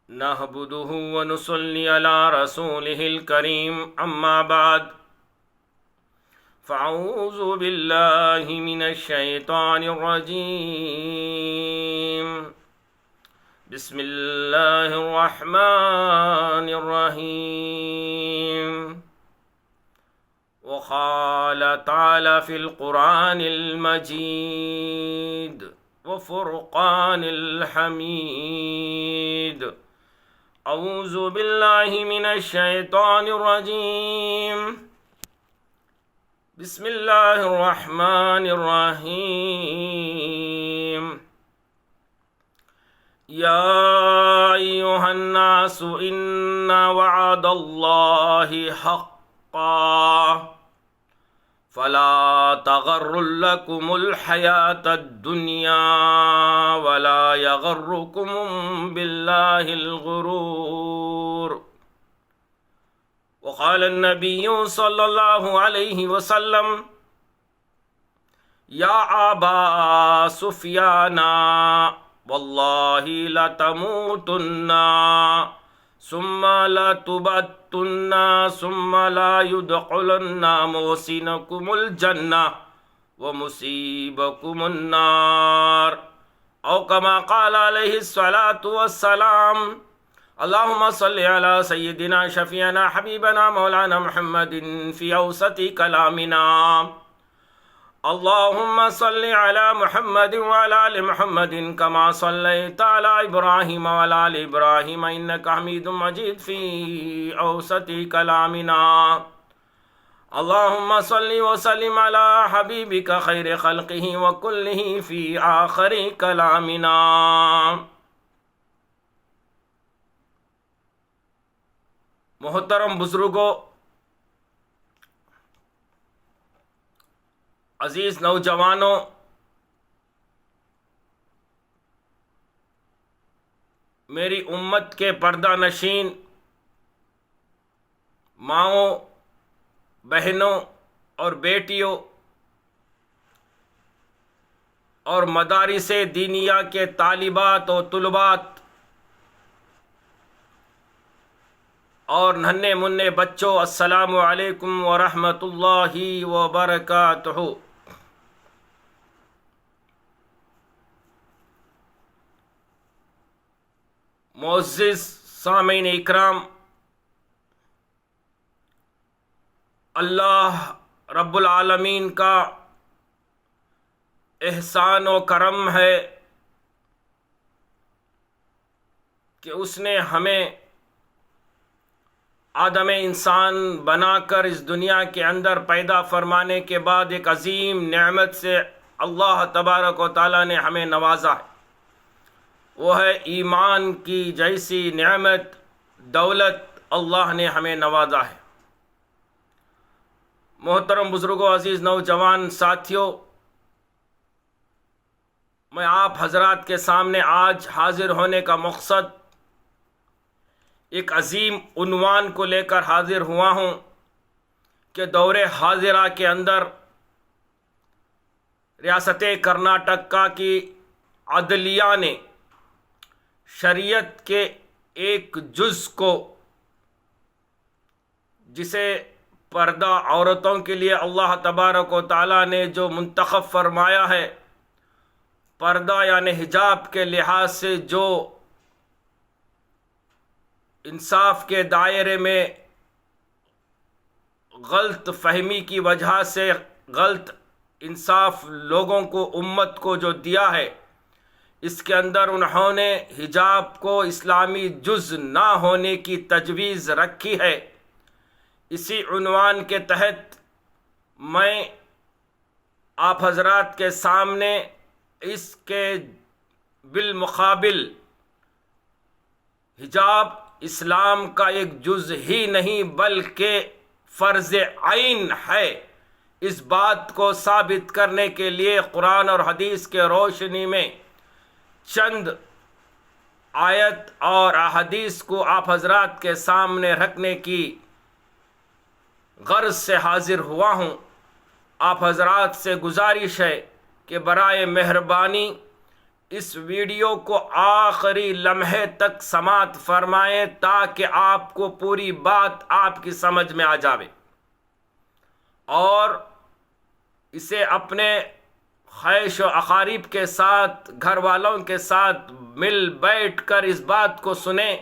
نحمده ونصلي على رسوله الكريم أما بعد فأعوذ بالله من الشيطان الرجيم بسم الله الرحمن الرحيم وقال تعالى في القرآن المجيد وفرقان الحميد أعوذ بالله من الشيطان الرجيم بسم الله الرحمن الرحيم يا أيها الناس إن وعد الله حقا فلا تغرنكم الحياة الدنيا ولا يغركم بالله الغرور وقال النبي صلى الله عليه وسلم يا أبا سفيان والله لتموتن ثم لتبعثن ثم لا يدخلن محسنكم الجنة ومصيبكم النار أو كما قال عليه الصلاة والسلام اللهم صل على سيدنا شفيعنا حبيبنا مولانا محمد في أوسط كلامنا اللهم صل على محمد وعلى آل محمد كما صليت على إبراهيم وعلى آل إبراهيم إنك حميد مجيد في أوسط كلامنا اللهم صل وسلم على حبيبك خير خلقه وكله في آخر كلامنا محترم بزرگوں، عزیز نوجوانوں، میری امت کے پردہ نشین ماؤں، بہنوں اور بیٹیوں اور مدارس دینیہ کے طالبات و طلبات اور ننھے منھے بچوں، السلام علیکم ورحمۃ اللہ وبرکاتہ۔ معزز سامعین اکرام، اللہ رب العالمین کا احسان و کرم ہے کہ اس نے ہمیں آدم انسان بنا کر اس دنیا کے اندر پیدا فرمانے کے بعد ایک عظیم نعمت سے اللہ تبارک و تعالیٰ نے ہمیں نوازا ہے، وہ ہے ایمان کی جیسی نعمت دولت اللہ نے ہمیں نوازا ہے۔ محترم بزرگوں، عزیز نوجوان ساتھیوں، میں آپ حضرات کے سامنے آج حاضر ہونے کا مقصد ایک عظیم عنوان کو لے کر حاضر ہوا ہوں کہ دور حاضرہ کے اندر ریاست کرناٹک کی عدلیہ نے شریعت کے ایک جز کو، جسے پردہ عورتوں کے لیے اللہ تبارک و تعالیٰ نے جو منتخب فرمایا ہے، پردہ یعنی حجاب کے لحاظ سے جو انصاف کے دائرے میں غلط فہمی کی وجہ سے غلط انصاف لوگوں کو، امت کو جو دیا ہے، اس کے اندر انہوں نے حجاب کو اسلامی جز نہ ہونے کی تجویز رکھی ہے۔ اسی عنوان کے تحت میں آپ حضرات کے سامنے اس کے بالمقابل حجاب اسلام کا ایک جز ہی نہیں بلکہ فرض عین ہے، اس بات کو ثابت کرنے کے لیے قرآن اور حدیث کے روشنی میں چند آیت اور احادیث کو آپ حضرات کے سامنے رکھنے کی غرض سے حاضر ہوا ہوں۔ آپ حضرات سے گزارش ہے کہ برائے مہربانی اس ویڈیو کو آخری لمحے تک سماعت فرمائیں تاکہ آپ کو پوری بات آپ کی سمجھ میں آ جاوے، اور اسے اپنے خیش و اقارب کے ساتھ، گھر والوں کے ساتھ مل بیٹھ کر اس بات کو سنیں،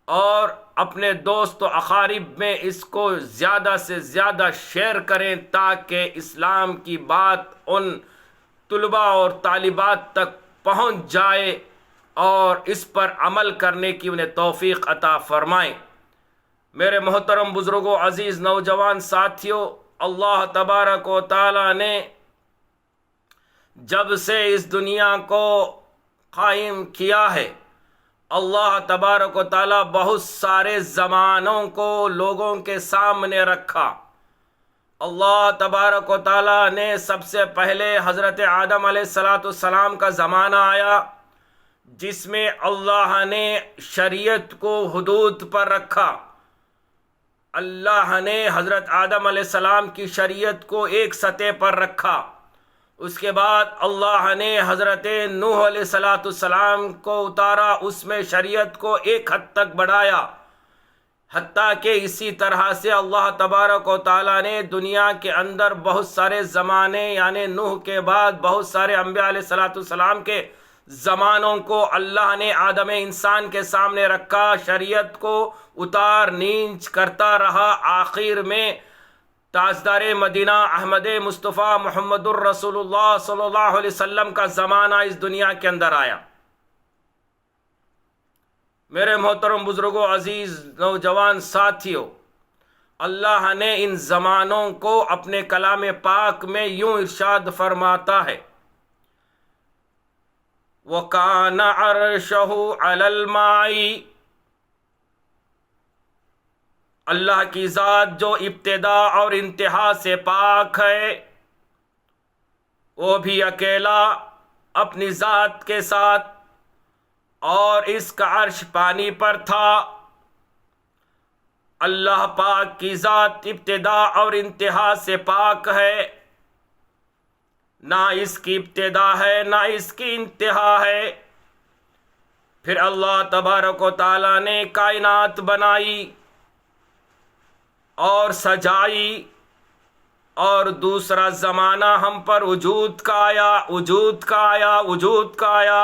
اور اپنے دوست و اقارب میں اس کو زیادہ سے زیادہ شیئر کریں تاکہ اسلام کی بات ان طلباء اور طالبات تک پہنچ جائے اور اس پر عمل کرنے کی انہیں توفیق عطا فرمائیں۔ میرے محترم بزرگوں، عزیز نوجوان ساتھیوں، اللہ تبارک و تعالی نے جب سے اس دنیا کو قائم کیا ہے، اللہ تبارک و تعالی بہت سارے زمانوں کو لوگوں کے سامنے رکھا۔ اللہ تبارک و تعالی نے سب سے پہلے حضرت آدم علیہ السلام کا زمانہ آیا، جس میں اللہ نے شریعت کو حدود پر رکھا۔ اللہ نے حضرت آدم علیہ السلام کی شریعت کو ایک سطح پر رکھا۔ اس کے بعد اللہ نے حضرت نوح علیہ السلام کو اتارا، اس میں شریعت کو ایک حد تک بڑھایا، حتیٰ کہ اسی طرح سے اللہ تبارک و تعالیٰ نے دنیا کے اندر بہت سارے زمانے، یعنی نوح کے بعد بہت سارے انبیاء علیہ السلام کے زمانوں کو اللہ نے آدم انسان کے سامنے رکھا، شریعت کو اتار نیچ کرتا رہا۔ آخر میں تاجدار مدینہ احمد مصطفیٰ محمد الرسول اللہ صلی اللہ علیہ وسلم کا زمانہ اس دنیا کے اندر آیا۔ میرے محترم بزرگوں، عزیز نوجوان ساتھیوں، اللہ نے ان زمانوں کو اپنے کلام پاک میں یوں ارشاد فرماتا ہے، وَكَانَ عَرْشَهُ عَلَى الْمَاءِ، اللہ کی ذات جو ابتدا اور انتہا سے پاک ہے، وہ بھی اکیلا اپنی ذات کے ساتھ، اور اس کا عرش پانی پر تھا۔ اللہ پاک کی ذات ابتدا اور انتہا سے پاک ہے، نہ اس کی ابتدا ہے نہ اس کی انتہا ہے۔ پھر اللہ تبارک و تعالی نے کائنات بنائی اور سجائی، اور دوسرا زمانہ ہم پر وجود کا آیا۔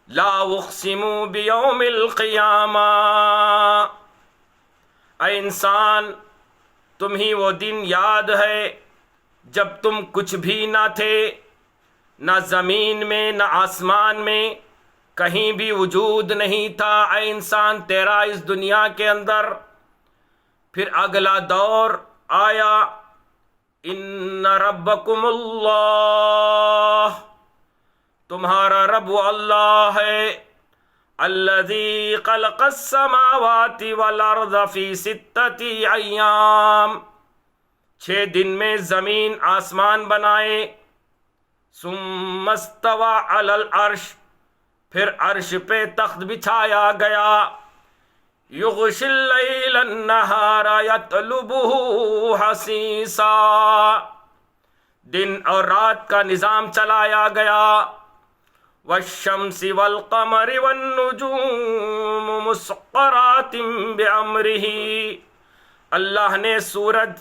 لا اقسم بیوم القیامہ، اے انسان تمہیں وہ دن یاد ہے جب تم کچھ بھی نہ تھے، نہ زمین میں نہ آسمان میں، کہیں بھی وجود نہیں تھا اے انسان تیرا اس دنیا کے اندر۔ پھر اگلا دور آیا، ان ربکم اللہ، تمہارا رب اللہ ہے، الذی خلق السماوات والارض فی 6 ایام، 6 دن میں زمین آسمان بنائے، ثم استوى علی العرش، پھر عرش پہ تخت بچھایا گیا، یغشی اللیل النہار یطلبہ حثیثا، دن اور رات کا نظام چلایا گیا، والشمس والقمر والنجوم مسخرات بامرہ، اللہ نے سورج،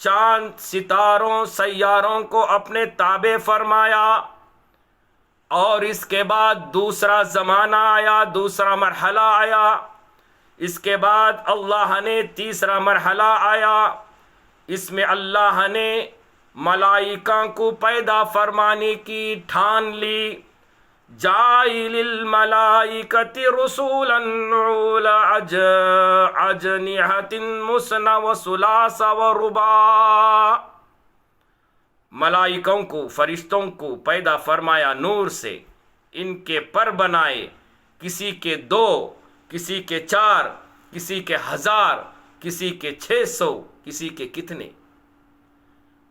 چاند، ستاروں، سیاروں کو اپنے تابع فرمایا۔ اور اس کے بعد دوسرا زمانہ آیا، دوسرا مرحلہ آیا، اس کے بعد اللہ نے تیسرا مرحلہ آیا، اس میں اللہ نے ملائکہ کو پیدا فرمانے کی ٹھان لی، جاعل الملائکۃ رسولا اولی اجنحۃ مثنی وثلاث ورباع، ملائکوں کو، فرشتوں کو پیدا فرمایا نور سے، ان کے پر بنائے، کسی کے 2، کسی کے 4، کسی کے 1000، کسی کے 600، کسی کے کتنے۔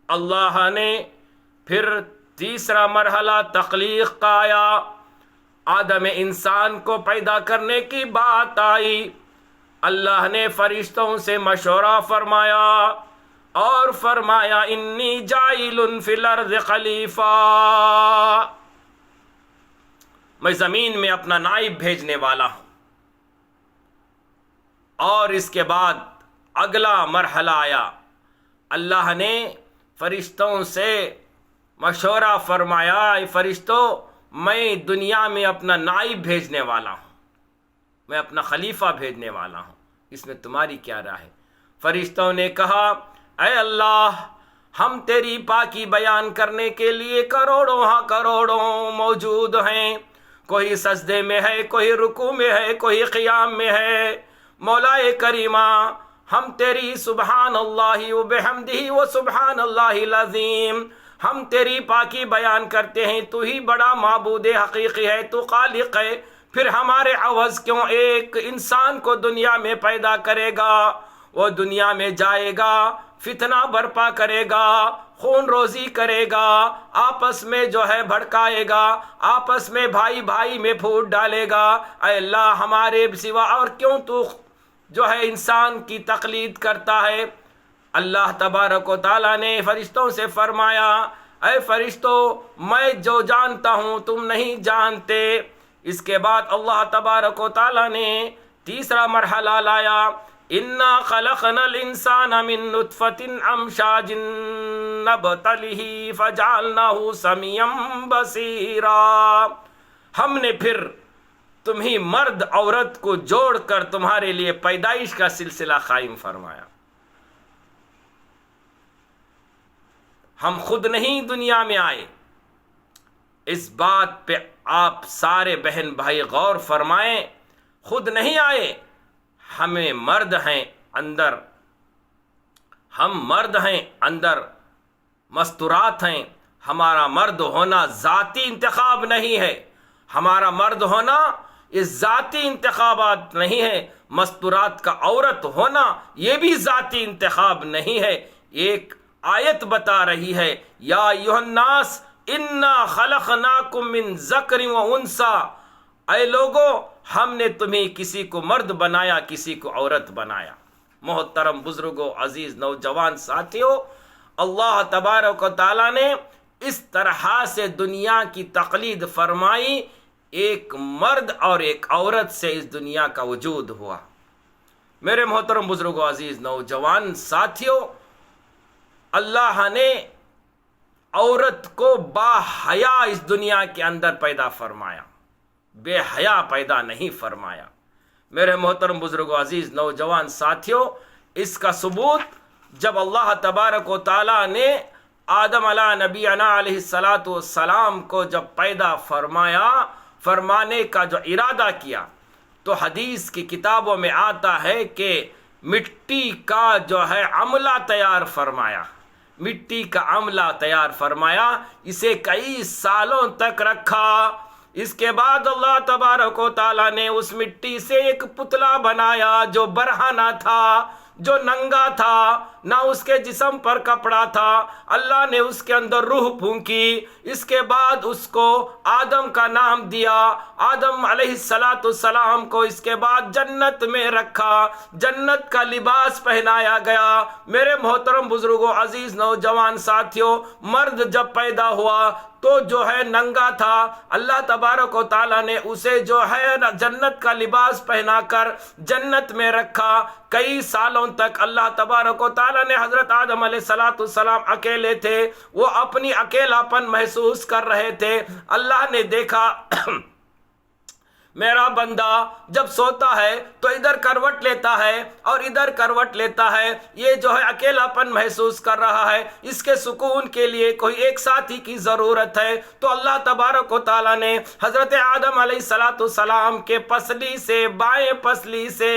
اللہ نے پھر تیسرا مرحلہ تخلیق کا آیا، آدم انسان کو پیدا کرنے کی بات آئی، اللہ نے فرشتوں سے مشورہ فرمایا اور فرمایا انی جاعل فی الارض خلیفہ، میں زمین میں اپنا نائب بھیجنے والا ہوں۔ اور اس کے بعد اگلا مرحلہ آیا، اللہ نے فرشتوں سے مشورہ فرمایا، اے فرشتوں، میں دنیا میں اپنا نائب بھیجنے والا ہوں، میں اپنا خلیفہ بھیجنے والا ہوں، اس میں تمہاری کیا رائے ہے؟ فرشتوں نے کہا، اے اللہ، ہم تیری پاکی بیان کرنے کے لیے کروڑوں موجود ہیں، کوئی سجدے میں ہے، کوئی رکوع میں ہے، کوئی قیام میں ہے۔ مولا کریمہ، ہم تیری سبحان اللہ و بحمدہ و سبحان اللہ العظیم، ہم تیری پاکی بیان کرتے ہیں، تو ہی بڑا معبود حقیقی ہے، تو خالق ہے، پھر ہمارے عوض کیوں ایک انسان کو دنیا میں پیدا کرے گا، وہ دنیا میں جائے گا، فتنہ برپا کرے گا، خون روزی کرے گا، آپس میں جو ہے بھڑکائے گا، آپس میں بھائی بھائی میں پھوٹ ڈالے گا۔ اے اللہ، ہمارے سوا اور کیوں تو جو ہے انسان کی تقلید کرتا ہے؟ اللہ تبارک و تعالیٰ نے فرشتوں سے فرمایا، اے فرشتوں، میں جو جانتا ہوں تم نہیں جانتے۔ اس کے بعد اللہ تبارک و تعالیٰ نے تیسرا مرحلہ لایا، اِنَّا خَلَقْنَا الْإِنسَانَ مِن نُطْفَةٍ أَمْشَاجٍ نَبْتَلِهِ فَجَعَلْنَاهُ سَمِيعًا بَصِيرًا۔ ہم نے پھر تمہیں مرد عورت کو جوڑ کر تمہارے لیے پیدائش کا سلسلہ قائم فرمایا۔ ہم خود نہیں دنیا میں آئے، اس بات پہ آپ سارے بہن بھائی غور فرمائیں، خود نہیں آئے، ہمیں مرد ہیں اندر، ہم مرد ہیں اندر، مستورات ہیں۔ ہمارا مرد ہونا ذاتی انتخاب نہیں ہے، ہمارا مرد ہونا یہ ذاتی انتخابات نہیں ہے، مستورات کا عورت ہونا یہ بھی ذاتی انتخاب نہیں ہے۔ ایک آیت بتا رہی ہے، یا ایھا الناس انا خلقناکم من ذکر و انثی، اے لوگو، ہم نے تمہیں کسی کو مرد بنایا، کسی کو عورت بنایا۔ محترم بزرگوں، عزیز نوجوان ساتھیوں، اللہ تبارک و تعالیٰ نے اس طرح سے دنیا کی تقلید فرمائی، ایک مرد اور ایک عورت سے اس دنیا کا وجود ہوا۔ میرے محترم بزرگوں، عزیز نوجوان ساتھیوں، اللہ نے عورت کو با حیا اس دنیا کے اندر پیدا فرمایا، بے حیا پیدا نہیں فرمایا۔ میرے محترم بزرگوں، عزیز نوجوان ساتھیوں، اس کا ثبوت جب اللہ تبارک و تعالیٰ نے آدم علیہ نبینا علیہ السلام کو جب پیدا فرمانے کا جو ارادہ کیا، تو حدیث کی کتابوں میں آتا ہے کہ مٹی کا جو ہے عملہ تیار فرمایا، مٹی کا عملہ تیار فرمایا، اسے کئی سالوں تک رکھا۔ اس کے بعد اللہ تبارک و تعالیٰ نے اس مٹی سے ایک پتلا بنایا جو برہنہ نہ تھا، جو ننگا تھا، نہ اس کے جسم پر کپڑا تھا۔ اللہ نے اس کے اندر روح پھونکی، اس کے بعد اس کو آدم کا نام دیا۔ آدم علیہ السلام کو اس کے بعد جنت میں رکھا، جنت کا لباس پہنایا گیا۔ میرے محترم بزرگوں، عزیز نوجوان ساتھیوں، مرد جب پیدا ہوا تو جو ہے ننگا تھا، اللہ تبارک و تعالیٰ نے اسے جو ہے جنت کا لباس پہنا کر جنت میں رکھا۔ کئی سالوں تک اللہ تبارک و تعالیٰ نے حضرت آدم علیہ السلام اکیلے تھے، وہ اپنی اکیلاپن محسوس کر رہے تھے۔ اللہ نے دیکھا میرا بندہ جب سوتا ہے تو ادھر کروٹ لیتا ہے اور ادھر کروٹ لیتا ہے، یہ جو ہے اکیلاپن محسوس کر رہا ہے، اس کے سکون کے لیے کوئی ایک ساتھی کی ضرورت ہے۔ تو اللہ تبارک و تعالیٰ نے حضرت آدم علیہ السلام کے پسلی سے، بائیں پسلی سے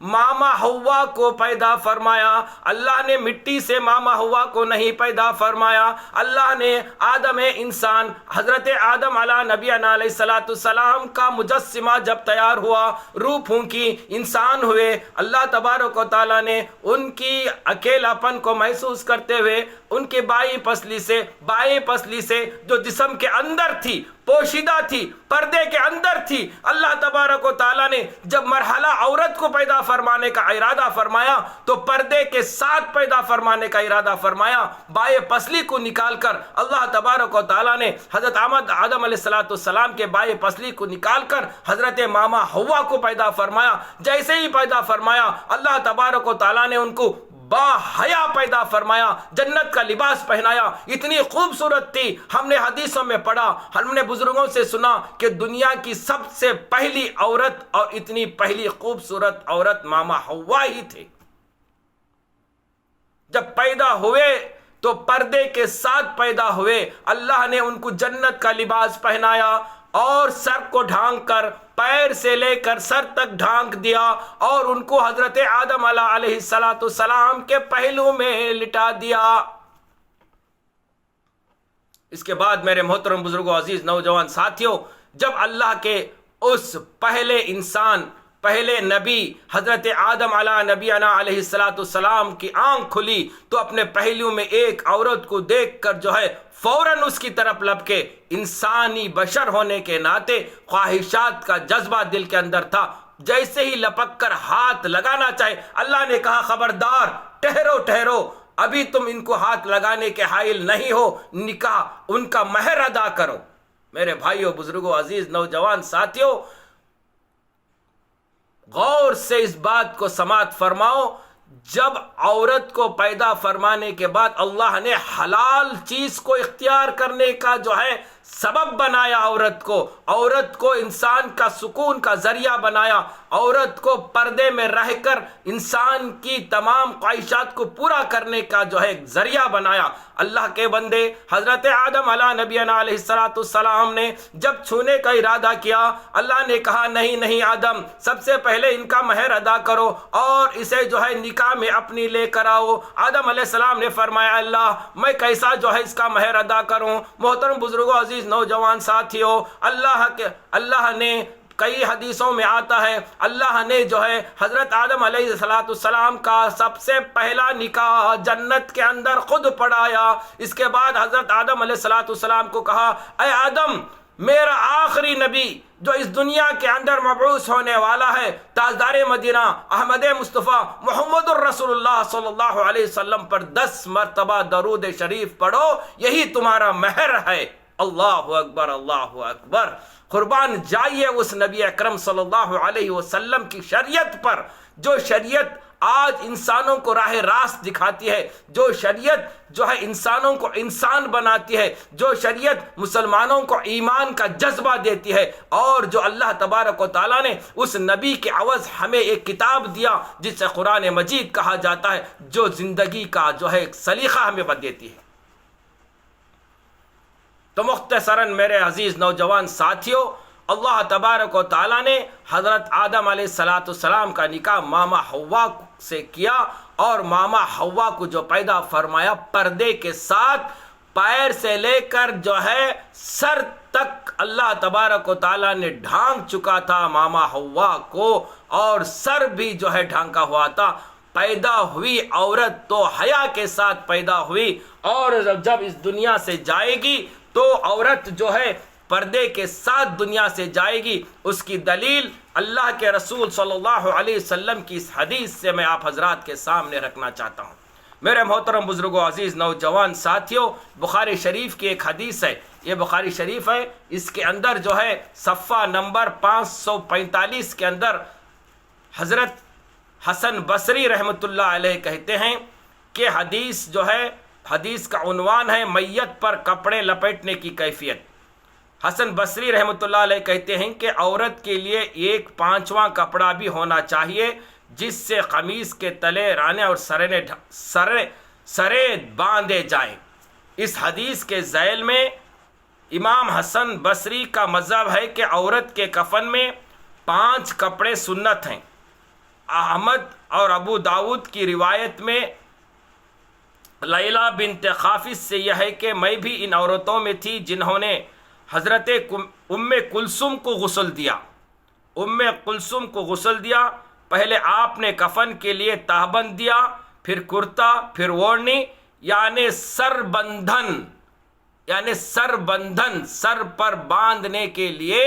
ماما ہوا کو پیدا فرمایا۔ اللہ نے مٹی سے ماما ہوا کو نہیں پیدا فرمایا، اللہ نے آدم انسان حضرت آدم علیہ نبینا علیہ السلام کا مجسمہ جب تیار ہوا، روح پھونکی، انسان ہوئے، اللہ تبارک و تعالیٰ نے ان کی اکیلاپن کو محسوس کرتے ہوئے ان کے بائیں پسلی سے جو جسم کے اندر تھی، پوشیدہ تھی، پردے کے اندر تھی، اللہ تبارک و تعالیٰ نے جب مرحلہ عورت کو پیدا فرمانے کا ارادہ فرمایا تو پردے کے ساتھ پیدا فرمانے کا ارادہ فرمایا۔ بائیں پسلی کو نکال کر اللہ تبارک و تعالیٰ نے حضرت آدم علیہ السلام کے بائیں پسلی کو نکال کر حضرت ماما حوا کو پیدا فرمایا۔ جیسے ہی پیدا فرمایا اللہ تبارک و تعالیٰ نے ان کو با حیا پیدا فرمایا، جنت کا لباس پہنایا، اتنی خوبصورت تھی۔ ہم نے حدیثوں میں پڑھا، ہم نے بزرگوں سے سنا کہ دنیا کی سب سے پہلی عورت اور اتنی پہلی خوبصورت عورت ماما حوا ہی تھے۔ جب پیدا ہوئے تو پردے کے ساتھ پیدا ہوئے، اللہ نے ان کو جنت کا لباس پہنایا اور سر کو ڈھانک کر پیر سے لے کر سر تک ڈھانک دیا اور ان کو حضرت آدم علیہ السلام کے پہلو میں لٹا دیا۔ اس کے بعد میرے محترم بزرگوں، عزیز نوجوان ساتھیوں، جب اللہ کے اس پہلے انسان، پہلے نبی حضرت آدم نبینا علیہ السلام کی آنکھ کھلی تو اپنے پہلو میں ایک عورت کو دیکھ کر جو ہے فوراً اس کی طرف لپکے۔ انسانی بشر ہونے کے ناطے خواہشات کا جذبہ دل کے اندر تھا، جیسے ہی لپک کر ہاتھ لگانا چاہے اللہ نے کہا خبردار، ٹھہرو، ابھی تم ان کو ہاتھ لگانے کے حائل نہیں ہو، نکاح ان کا مہر ادا کرو۔ میرے بھائیوں، بزرگوں، عزیز نوجوان ساتھیوں، غور سے اس بات کو سماعت فرماؤ، جب عورت کو پیدا فرمانے کے بعد اللہ نے حلال چیز کو اختیار کرنے کا جو ہے سبب بنایا، عورت کو انسان کا سکون کا ذریعہ بنایا، عورت کو پردے میں رہ کر انسان کی تمام خواہشات کو پورا کرنے کا جو ہے ذریعہ بنایا۔ اللہ کے بندے حضرت آدم نبینا علیہ السلام نے جب چھونے کا ارادہ کیا، اللہ نے کہا نہیں آدم، سب سے پہلے ان کا مہر ادا کرو اور اسے جو ہے نکاح میں اپنی لے کر آؤ۔ آدم علیہ السلام نے فرمایا اللہ میں کیسا جو ہے اس کا مہر ادا کروں؟ محترم بزرگوں، عزیز نوجوان ساتھیوں، اللہ نے کئی حدیثوں میں آتا ہے، اللہ نے جو ہے حضرت آدم علیہ السلام کا سب سے پہلا نکاح جنت کے اندر خود پڑھایا۔ اس کے بعد حضرت آدم علیہ السلام کو کہا اے آدم، میرا آخری نبی جو اس دنیا کے اندر مبعوث ہونے والا ہے، تاجدار مدینہ احمد مصطفیٰ محمد الرسول اللہ صلی اللہ علیہ وسلم پر 10 مرتبہ درود شریف پڑھو، یہی تمہارا مہر ہے۔ اللہ اکبر، اللہ اکبر۔ قربان جائیے اس نبی اکرم صلی اللہ علیہ وسلم کی شریعت پر، جو شریعت آج انسانوں کو راہ راست دکھاتی ہے، جو شریعت جو ہے انسانوں کو انسان بناتی ہے، جو شریعت مسلمانوں کو ایمان کا جذبہ دیتی ہے، اور جو اللہ تبارک و تعالیٰ نے اس نبی کے عوض ہمیں ایک کتاب دیا جسے قرآن مجید کہا جاتا ہے، جو زندگی کا جو ہے ایک سلیقہ ہمیں دیتی ہے۔ تو مختصراً میرے عزیز نوجوان ساتھیوں، اللہ تبارک و تعالیٰ نے حضرت آدم علیہ السلام کا نکاح ماما حوا سے کیا، اور ماما حوا کو جو پیدا فرمایا پردے کے ساتھ، پیر سے لے کر جو ہے سر تک اللہ تبارک و تعالیٰ نے ڈھانک چکا تھا ماما حوا کو، اور سر بھی جو ہے ڈھانکا ہوا تھا۔ پیدا ہوئی عورت تو حیا کے ساتھ پیدا ہوئی، اور جب اس دنیا سے جائے گی تو عورت جو ہے پردے کے ساتھ دنیا سے جائے گی۔ اس کی دلیل اللہ کے رسول صلی اللہ علیہ وسلم کی اس حدیث سے میں آپ حضرات کے سامنے رکھنا چاہتا ہوں۔ میرے محترم بزرگوں، عزیز نوجوان ساتھیوں، بخاری شریف کی ایک حدیث ہے، یہ بخاری شریف ہے، اس کے اندر جو ہے صفحہ نمبر 545 کے اندر حضرت حسن بصری رحمۃ اللہ علیہ کہتے ہیں کہ حدیث جو ہے، حدیث کا عنوان ہے میت پر کپڑے لپیٹنے کی کیفیت۔ حسن بصری رحمۃ اللہ علیہ کہتے ہیں کہ عورت کے لیے 1/5واں کپڑا بھی ہونا چاہیے جس سے قمیص کے تلے، رانے اور سرے باندھے جائیں۔ اس حدیث کے ذیل میں امام حسن بصری کا مذہب ہے کہ عورت کے کفن میں 5 کپڑے سنت ہیں۔ احمد اور ابو داود کی روایت میں لیلہ بنت خافس سے یہ ہے کہ میں بھی ان عورتوں میں تھی جنہوں نے حضرت ام کلثوم کو غسل دیا۔ ام کلثوم کو غسل دیا، پہلے آپ نے کفن کے لیے تہبند دیا، پھر کرتا، پھر اوڑھنی، یعنی سر بندھن، یعنی سر بندھن، سر پر باندھنے کے لیے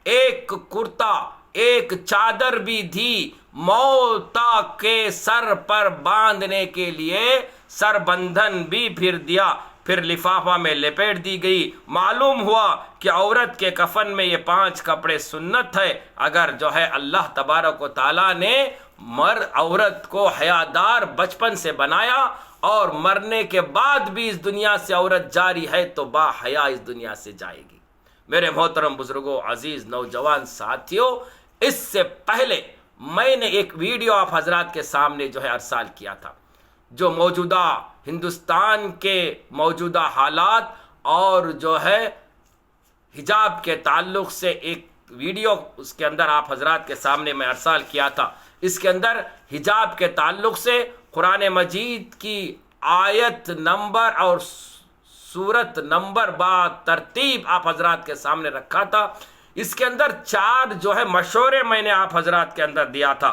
ایک کرتا، ایک چادر بھی تھی، موتا کے سر پر باندھنے کے لیے سر بندھن بھی پھر دیا، پھر لفافہ میں لپیٹ دی گئی۔ معلوم ہوا کہ عورت کے کفن میں یہ 5 کپڑے سنت ہے۔ اگر جو ہے اللہ تبارک و تعالیٰ نے عورت کو حیادار بچپن سے بنایا اور مرنے کے بعد بھی اس دنیا سے عورت جاری ہے تو با حیا اس دنیا سے جائے گی۔ میرے محترم بزرگوں، عزیز نوجوان ساتھیوں، اس سے پہلے میں نے ایک ویڈیو آپ حضرات کے سامنے جو ہے ارسال کیا تھا، جو موجودہ ہندوستان کے موجودہ حالات اور جو ہے حجاب کے تعلق سے ایک ویڈیو اس کے اندر آپ حضرات کے سامنے میں ارسال کیا تھا۔ اس کے اندر حجاب کے تعلق سے قرآن مجید کی آیت نمبر اور سورت نمبر با ترتیب آپ حضرات کے سامنے رکھا تھا۔ اس کے اندر 4 جو ہے مشورے میں نے آپ حضرات کے اندر دیا تھا۔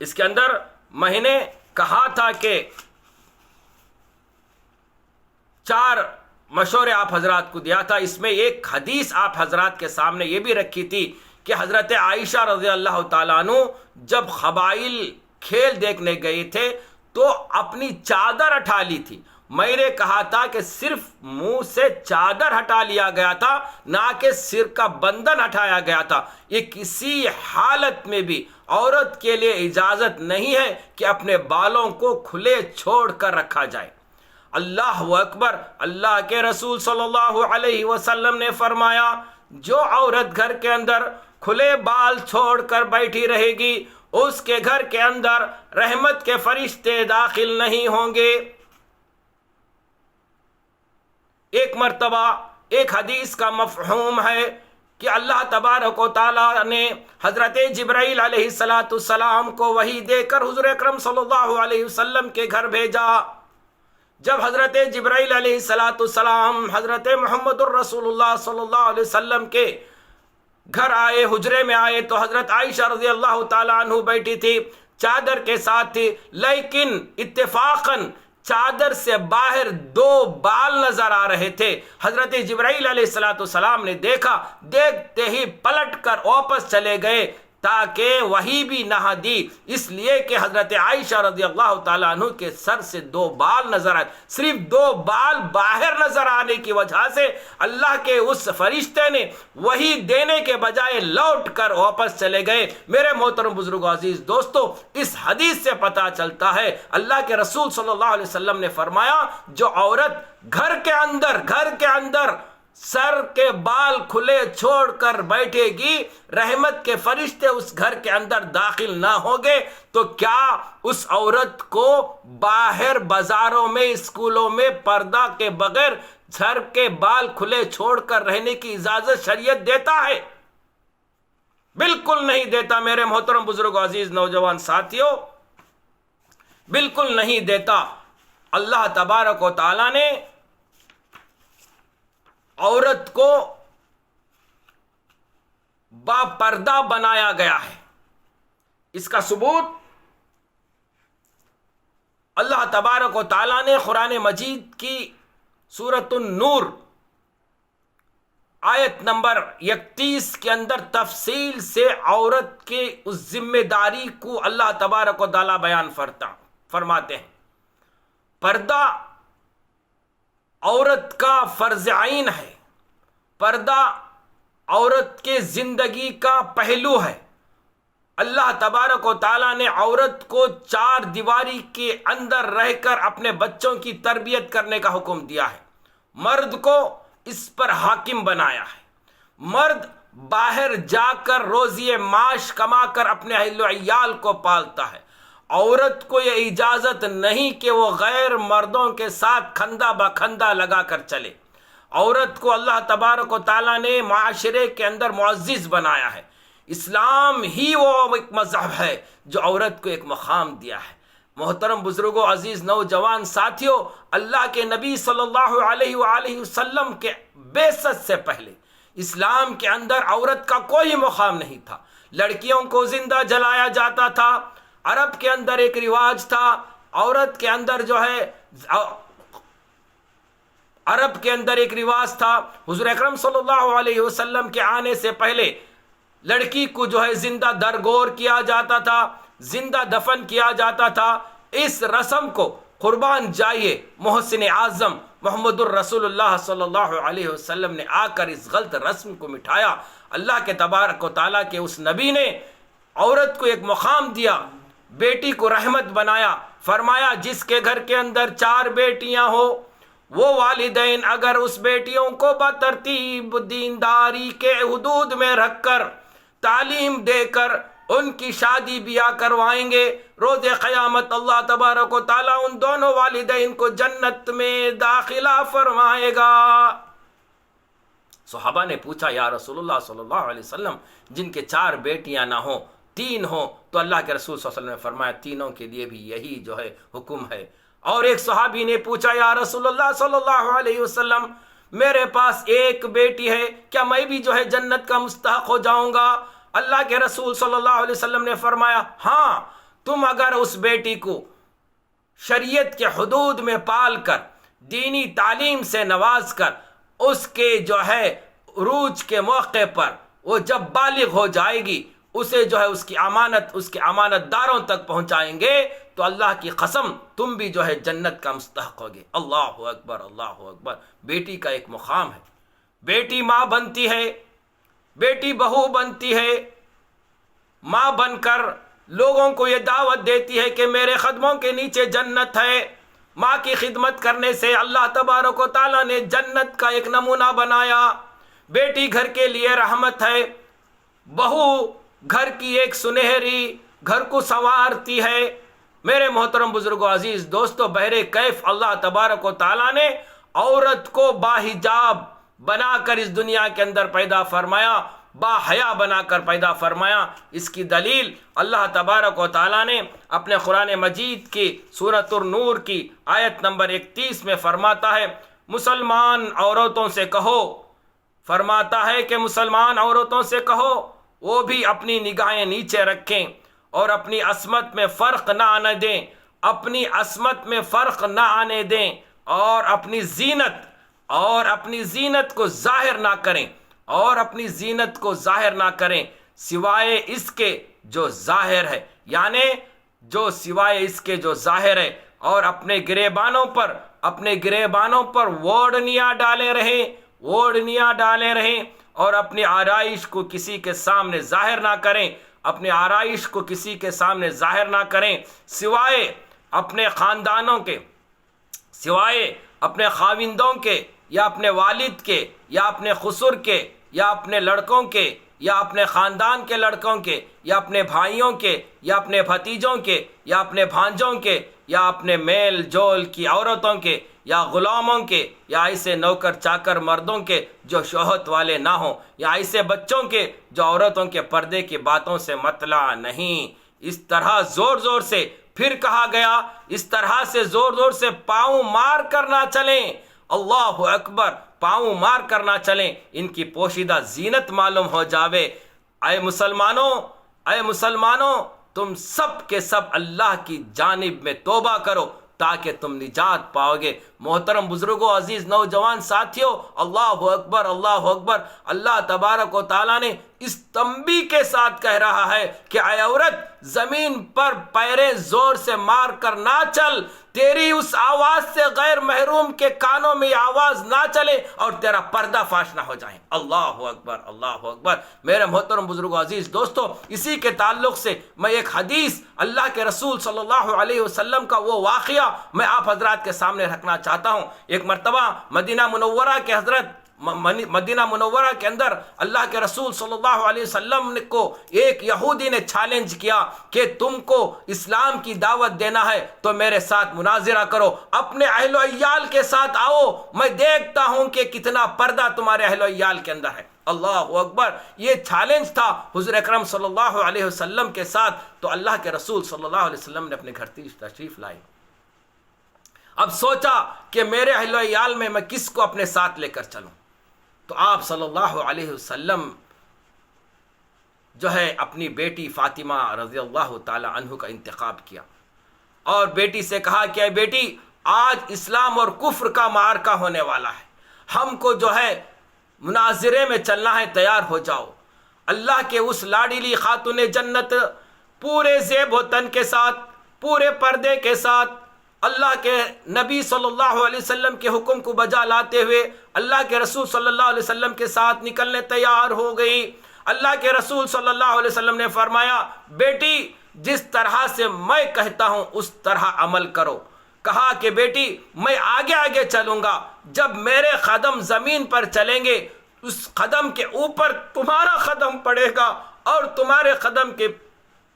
اس کے اندر میں نے کہا تھا کہ 4 مشورے آپ حضرات کو دیا تھا۔ اس میں ایک حدیث آپ حضرات کے سامنے یہ بھی رکھی تھی کہ حضرت عائشہ رضی اللہ تعالیٰ عنہ جب قبائل کھیل دیکھنے گئے تھے تو اپنی چادر ہٹا لی تھی۔ میں نے کہا تھا کہ صرف منہ سے چادر ہٹا لیا گیا تھا، نہ کہ سر کا بندھن ہٹایا گیا تھا۔ یہ کسی حالت میں بھی عورت کے لیے اجازت نہیں ہے کہ اپنے بالوں کو کھلے چھوڑ کر رکھا جائے۔ اللہ اکبر! اللہ کے رسول صلی اللہ علیہ وسلم نے فرمایا، جو عورت گھر کے اندر کھلے بال چھوڑ کر بیٹھی رہے گی اس کے گھر کے اندر رحمت کے فرشتے داخل نہیں ہوں گے۔ ایک مرتبہ ایک حدیث کا مفہوم ہے کہ اللہ تبارک و تعالیٰ نے حضرت جبرائیل علیہ السلام کو وحی دے کر حضور اکرم صلی اللہ علیہ وسلم کے گھر بھیجا۔ جب حضرت جبرائیل علیہ السلام حضرت محمد الرسول اللہ صلی اللہ علیہ وسلم کے گھر آئے، حجرے میں آئے، تو حضرت عائشہ رضی اللہ تعالیٰ عنہ بیٹھی تھی، چادر کے ساتھ تھی، لیکن اتفاقاً چادر سے باہر 2 بال نظر آ رہے تھے۔ حضرت جبرائیل علیہ السلام نے دیکھا، دیکھتے ہی پلٹ کر واپس چلے گئے تاکہ وہی بھی نہ دی، اس لیے کہ حضرت عائشہ رضی اللہ تعالیٰ عنہ کے سر سے 2 بال نظر آئے۔ صرف 2 بال باہر نظر آنے کی وجہ سے اللہ کے اس فرشتے نے وہی دینے کے بجائے لوٹ کر واپس چلے گئے۔ میرے محترم بزرگ عزیز دوستو، اس حدیث سے پتہ چلتا ہے اللہ کے رسول صلی اللہ علیہ وسلم نے فرمایا، جو عورت گھر کے اندر سر کے بال کھلے چھوڑ کر بیٹھے گی، رحمت کے فرشتے اس گھر کے اندر داخل نہ ہوں گے، تو کیا اس عورت کو باہر بازاروں میں، اسکولوں میں پردہ کے بغیر سر کے بال کھلے چھوڑ کر رہنے کی اجازت شریعت دیتا ہے؟ بالکل نہیں دیتا میرے محترم بزرگ عزیز نوجوان ساتھیوں، بالکل نہیں دیتا۔ اللہ تبارک و تعالیٰ نے عورت کو با پردہ بنایا گیا ہے۔ اس کا ثبوت اللہ تبارک و تعالیٰ نے قرآن مجید کی سورۃ النور آیت نمبر 31 کے اندر تفصیل سے عورت کے اس ذمہ داری کو اللہ تبارک و تعالیٰ بیان فرماتے ہیں۔ پردہ عورت کا فرض عین ہے، پردہ عورت کے زندگی کا پہلو ہے۔ اللہ تبارک و تعالیٰ نے عورت کو 4 دیواری کے اندر رہ کر اپنے بچوں کی تربیت کرنے کا حکم دیا ہے۔ مرد کو اس پر حاکم بنایا ہے۔ مرد باہر جا کر روزی معاش کما کر اپنے اہل و عیال کو پالتا ہے۔ عورت کو یہ اجازت نہیں کہ وہ غیر مردوں کے ساتھ کھندہ بکھندہ لگا کر چلے۔ عورت کو اللہ تبارک و تعالیٰ نے معاشرے کے اندر معزز بنایا ہے۔ اسلام ہی وہ ایک مذہب ہے جو عورت کو ایک مقام دیا ہے۔ محترم بزرگوں، عزیز نوجوان ساتھیوں، اللہ کے نبی صلی اللہ علیہ وآلہ وسلم کے بعثت سے پہلے اسلام کے اندر عورت کا کوئی مقام نہیں تھا۔ لڑکیوں کو زندہ جلایا جاتا تھا۔ عرب کے اندر ایک رواج تھا، عورت کے اندر جو ہے عرب کے اندر ایک رواج تھا، حضور اکرم صلی اللہ علیہ وسلم کے آنے سے پہلے لڑکی کو جو ہے زندہ درگور کیا جاتا تھا، زندہ دفن کیا جاتا تھا۔ اس رسم کو قربان جائیے محسن اعظم محمد الرسول اللہ صلی اللہ علیہ وسلم نے آ کر اس غلط رسم کو مٹھایا۔ اللہ کے تبارک و تعالیٰ کے اس نبی نے عورت کو ایک مقام دیا، بیٹی کو رحمت بنایا، فرمایا جس کے گھر کے اندر 4 بیٹیاں ہو، وہ والدین اگر اس بیٹیوں کو بترتیب دینداری کے حدود میں رکھ کر تعلیم دے کر ان کی شادی بیاہ کروائیں گے، روز قیامت اللہ تبارک و تعالیٰ ان دونوں والدین کو جنت میں داخلہ فرمائے گا۔ صحابہ نے پوچھا یا رسول اللہ صلی اللہ علیہ وسلم جن کے 4 بیٹیاں نہ ہوں 3 ہوں، تو اللہ کے رسول صلی اللہ علیہ وسلم نے فرمایا تینوں کے لیے بھی یہی جو ہے حکم ہے۔ اور ایک صحابی نے پوچھا یا رسول اللہ صلی اللہ علیہ وسلم میرے پاس ایک بیٹی ہے، کیا میں بھی جو ہے جنت کا مستحق ہو جاؤں گا؟ اللہ کے رسول صلی اللہ علیہ وسلم نے فرمایا ہاں، تم اگر اس بیٹی کو شریعت کے حدود میں پال کر دینی تعلیم سے نواز کر اس کے جو ہے عروج کے موقع پر وہ جب بالغ ہو جائے گی اسے جو ہے اس کی امانت داروں تک پہنچائیں گے تو اللہ کی قسم تم بھی جو ہے جنت کا مستحق ہوگے۔ اللہ اکبر، اللہ اکبر۔ بیٹی کا ایک مقام ہے، بیٹی ماں بنتی ہے، بیٹی بہو بنتی ہے، ماں بن کر لوگوں کو یہ دعوت دیتی ہے کہ میرے قدموں کے نیچے جنت ہے۔ ماں کی خدمت کرنے سے اللہ تبارک و تعالیٰ نے جنت کا ایک نمونہ بنایا۔ بیٹی گھر کے لیے رحمت ہے، بہو گھر کی ایک سنہری، گھر کو سنوارتی ہے۔ میرے محترم بزرگوں، عزیز دوستو، بہر کیف اللہ تبارک و تعالیٰ نے عورت کو باحجاب بنا کر اس دنیا کے اندر پیدا فرمایا، با حیا بنا کر پیدا فرمایا۔ اس کی دلیل اللہ تبارک و تعالیٰ نے اپنے قرآن مجید کی سورۃ النور کی آیت نمبر 31 میں فرماتا ہے مسلمان عورتوں سے کہو، فرماتا ہے کہ مسلمان عورتوں سے کہو وہ بھی اپنی نگاہیں نیچے رکھیں اور اپنی عصمت میں فرق نہ آنے دیں، اپنی عصمت میں فرق نہ آنے دیں، اور اپنی زینت کو ظاہر نہ کریں، اور اپنی زینت کو ظاہر نہ کریں سوائے اس کے جو ظاہر ہے، یعنی جو سوائے اس کے جو ظاہر ہے، اور اپنے گریبانوں پر ووڑنیاں ڈالے رہیں اور اپنی آرائش کو کسی کے سامنے ظاہر نہ کریں، اپنے آرائش کو کسی کے سامنے ظاہر نہ کریں سوائے اپنے خاندانوں کے، سوائے اپنے خاوندوں کے، یا اپنے والد کے، یا اپنے خسر کے، یا اپنے لڑکوں کے، یا اپنے خاندان کے لڑکوں کے، یا اپنے بھائیوں کے، یا اپنے بھتیجوں کے، یا اپنے بھانجوں کے، یا اپنے میل جول کی عورتوں کے، یا غلاموں کے، یا ایسے نوکر چاکر مردوں کے جو شہوت والے نہ ہوں، یا ایسے بچوں کے جو عورتوں کے پردے کی باتوں سے مطلع نہیں۔ اس طرح زور زور سے پھر کہا گیا، اس طرح سے زور زور سے پاؤں مار کر نہ چلیں، اللہ اکبر، پاؤں مار کر نہ چلیں، ان کی پوشیدہ زینت معلوم ہو جاوے۔ اے مسلمانوں تم سب کے سب اللہ کی جانب میں توبہ کرو تاکہ تم نجات پاؤ گے۔ محترم بزرگوں، عزیز نوجوان ساتھیوں، اللہ اکبر، اللہ اکبر۔ اللہ تبارک و تعالیٰ نے اس تنبیہ کے ساتھ کہہ رہا ہے کہ اے عورت، زمین پر پیریں زور سے مار کر نہ چل، تیری اس آواز سے غیر محروم کے کانوں میں یہ آواز نہ چلے اور تیرا پردہ فاش نہ ہو جائے۔ اللہ اکبر، اللہ اکبر۔ میرے محترم بزرگوں، عزیز دوستو، اسی کے تعلق سے میں ایک حدیث اللہ کے رسول صلی اللہ علیہ وسلم کا وہ واقعہ میں آپ حضرات کے سامنے رکھنا چاہتا ہوں۔ ایک مرتبہ مدینہ منورہ کے اندر اللہ کے رسول صلی اللہ علیہ وسلم کو ایک یہودی نے چیلنج کیا کہ تم کو اسلام کی دعوت دینا ہے تو میرے ساتھ مناظرہ کرو، اپنے اہل و عیال کے ساتھ آؤ، میں دیکھتا ہوں کہ کتنا پردہ تمہارے اہل و عیال کے اندر ہے۔ اللہ اکبر۔ یہ چیلنج تھا حضور اکرم صلی اللہ علیہ وسلم کے ساتھ، تو اللہ کے رسول صلی اللہ علیہ وسلم نے اپنے گھر تشریف لائے۔ اب سوچا کہ میرے اہل و عیال میں کس کو اپنے ساتھ لے کر چلوں، تو آپ صلی اللہ علیہ وسلم جو ہے اپنی بیٹی فاطمہ رضی اللہ تعالی عنہ کا انتخاب کیا، اور بیٹی سے کہا کہ اے بیٹی، آج اسلام اور کفر کا معرکہ ہونے والا ہے. ہم کو جو ہے مناظرے میں چلنا ہے، تیار ہو جاؤ. اللہ کے اس لاڈلی خاتون جنت پورے زیب و تن کے ساتھ، پورے پردے کے ساتھ، اللہ کے نبی صلی اللہ علیہ وسلم کے حکم کو بجا لاتے ہوئے اللہ کے رسول صلی اللہ علیہ وسلم کے ساتھ نکلنے تیار ہو گئی. اللہ کے رسول صلی اللہ علیہ وسلم نے فرمایا، بیٹی جس طرح سے میں کہتا ہوں اس طرح عمل کرو. کہا کہ بیٹی میں آگے آگے چلوں گا، جب میرے قدم زمین پر چلیں گے اس قدم کے اوپر تمہارا قدم پڑے گا، اور تمہارے قدم کے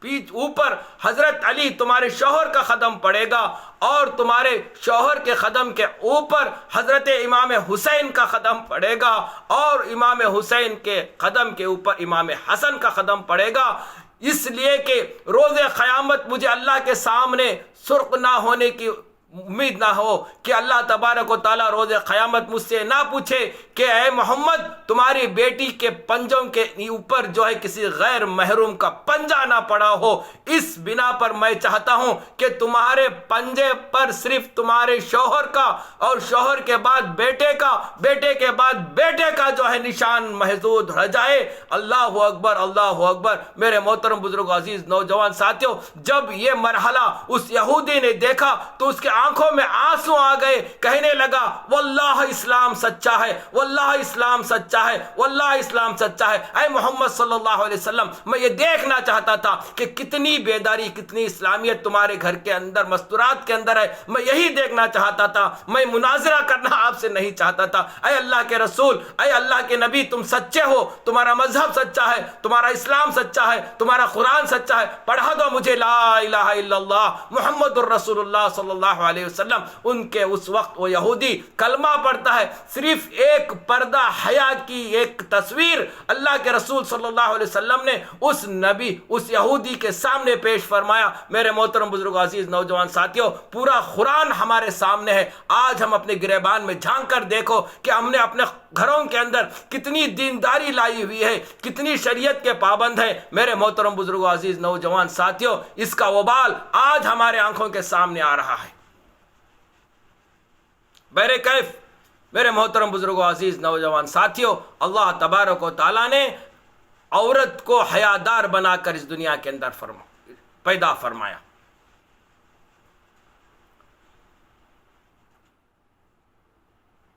اوپر حضرت علی تمہارے شوہر کا قدم پڑے گا، اور تمہارے شوہر کے قدم کے اوپر حضرت امام حسین کا قدم پڑے گا، اور امام حسین کے قدم کے اوپر امام حسن کا قدم پڑے گا. اس لیے کہ روز قیامت مجھے اللہ کے سامنے سرخ نہ ہونے کی امید نہ ہو کہ اللہ تبارک و تعالیٰ روز قیامت مجھ سے نہ پوچھے کہ اے محمد تمہاری بیٹی کے پنجوں کے اوپر جو ہے کسی غیر محروم کا پنجہ نہ پڑا ہو. اس بنا پر میں چاہتا ہوں کہ تمہارے پنجے پر صرف تمہارے شوہر کا، اور شوہر کے بعد بیٹے کا، بیٹے کے بعد بیٹے کا جو ہے نشان محفوظ رہ جائے. اللہ اکبر، اللہ اکبر. میرے محترم بزرگ عزیز نوجوان ساتھیوں، جب یہ مرحلہ اس یہودی نے دیکھا تو اس کے آنکھوں میں آنسو آ گئے. کہنے لگا واللہ اسلام سچا ہے، واللہ اسلام سچا ہے، واللہ اسلام سچا ہے. اے محمد صلی اللہ علیہ وسلم، میں یہ دیکھنا چاہتا تھا کہ کتنی بیداری، کتنی اسلامیت تمہارے گھر کے اندر، مستورات کے اندر ہے. میں یہی دیکھنا چاہتا تھا، میں مناظرہ کرنا آپ سے نہیں چاہتا تھا. اے اللہ کے رسول، اے اللہ کے نبی، تم سچے ہو، تمہارا مذہب سچا ہے، تمہارا اسلام سچا ہے، تمہارا قرآن سچا ہے. پڑھا دو مجھے لا الہ الا اللہ محمد الرسول اللہ صلی اللہ علیہ وسلم. ان کے اس وقت وہ یہودی کلمہ پڑھتا ہے، صرف ایک پردہ حیا کی ایک تصویر اللہ کے رسول صلی اللہ علیہ وسلم نے اس نبی، اس یہودی کے سامنے پیش فرمایا. میرے محترم بزرگ عزیز نوجوان ساتھیوں، پورا قرآن ہمارے سامنے ہے. آج ہم اپنے گریبان میں جھانک کر دیکھو کہ ہم نے اپنے گھروں کے اندر کتنی دینداری لائی ہوئی ہے، کتنی شریعت کے پابند ہیں. میرے محترم بزرگ عزیز نوجوان ساتھیوں، اس کا وبال آج ہمارے آنکھوں کے سامنے آ رہا ہے. بہر کیف میرے محترم بزرگ عزیز نوجوان ساتھیوں، اللہ تبارک و تعالیٰ نے عورت کو حیادار بنا کر اس دنیا کے اندر پیدا فرمایا.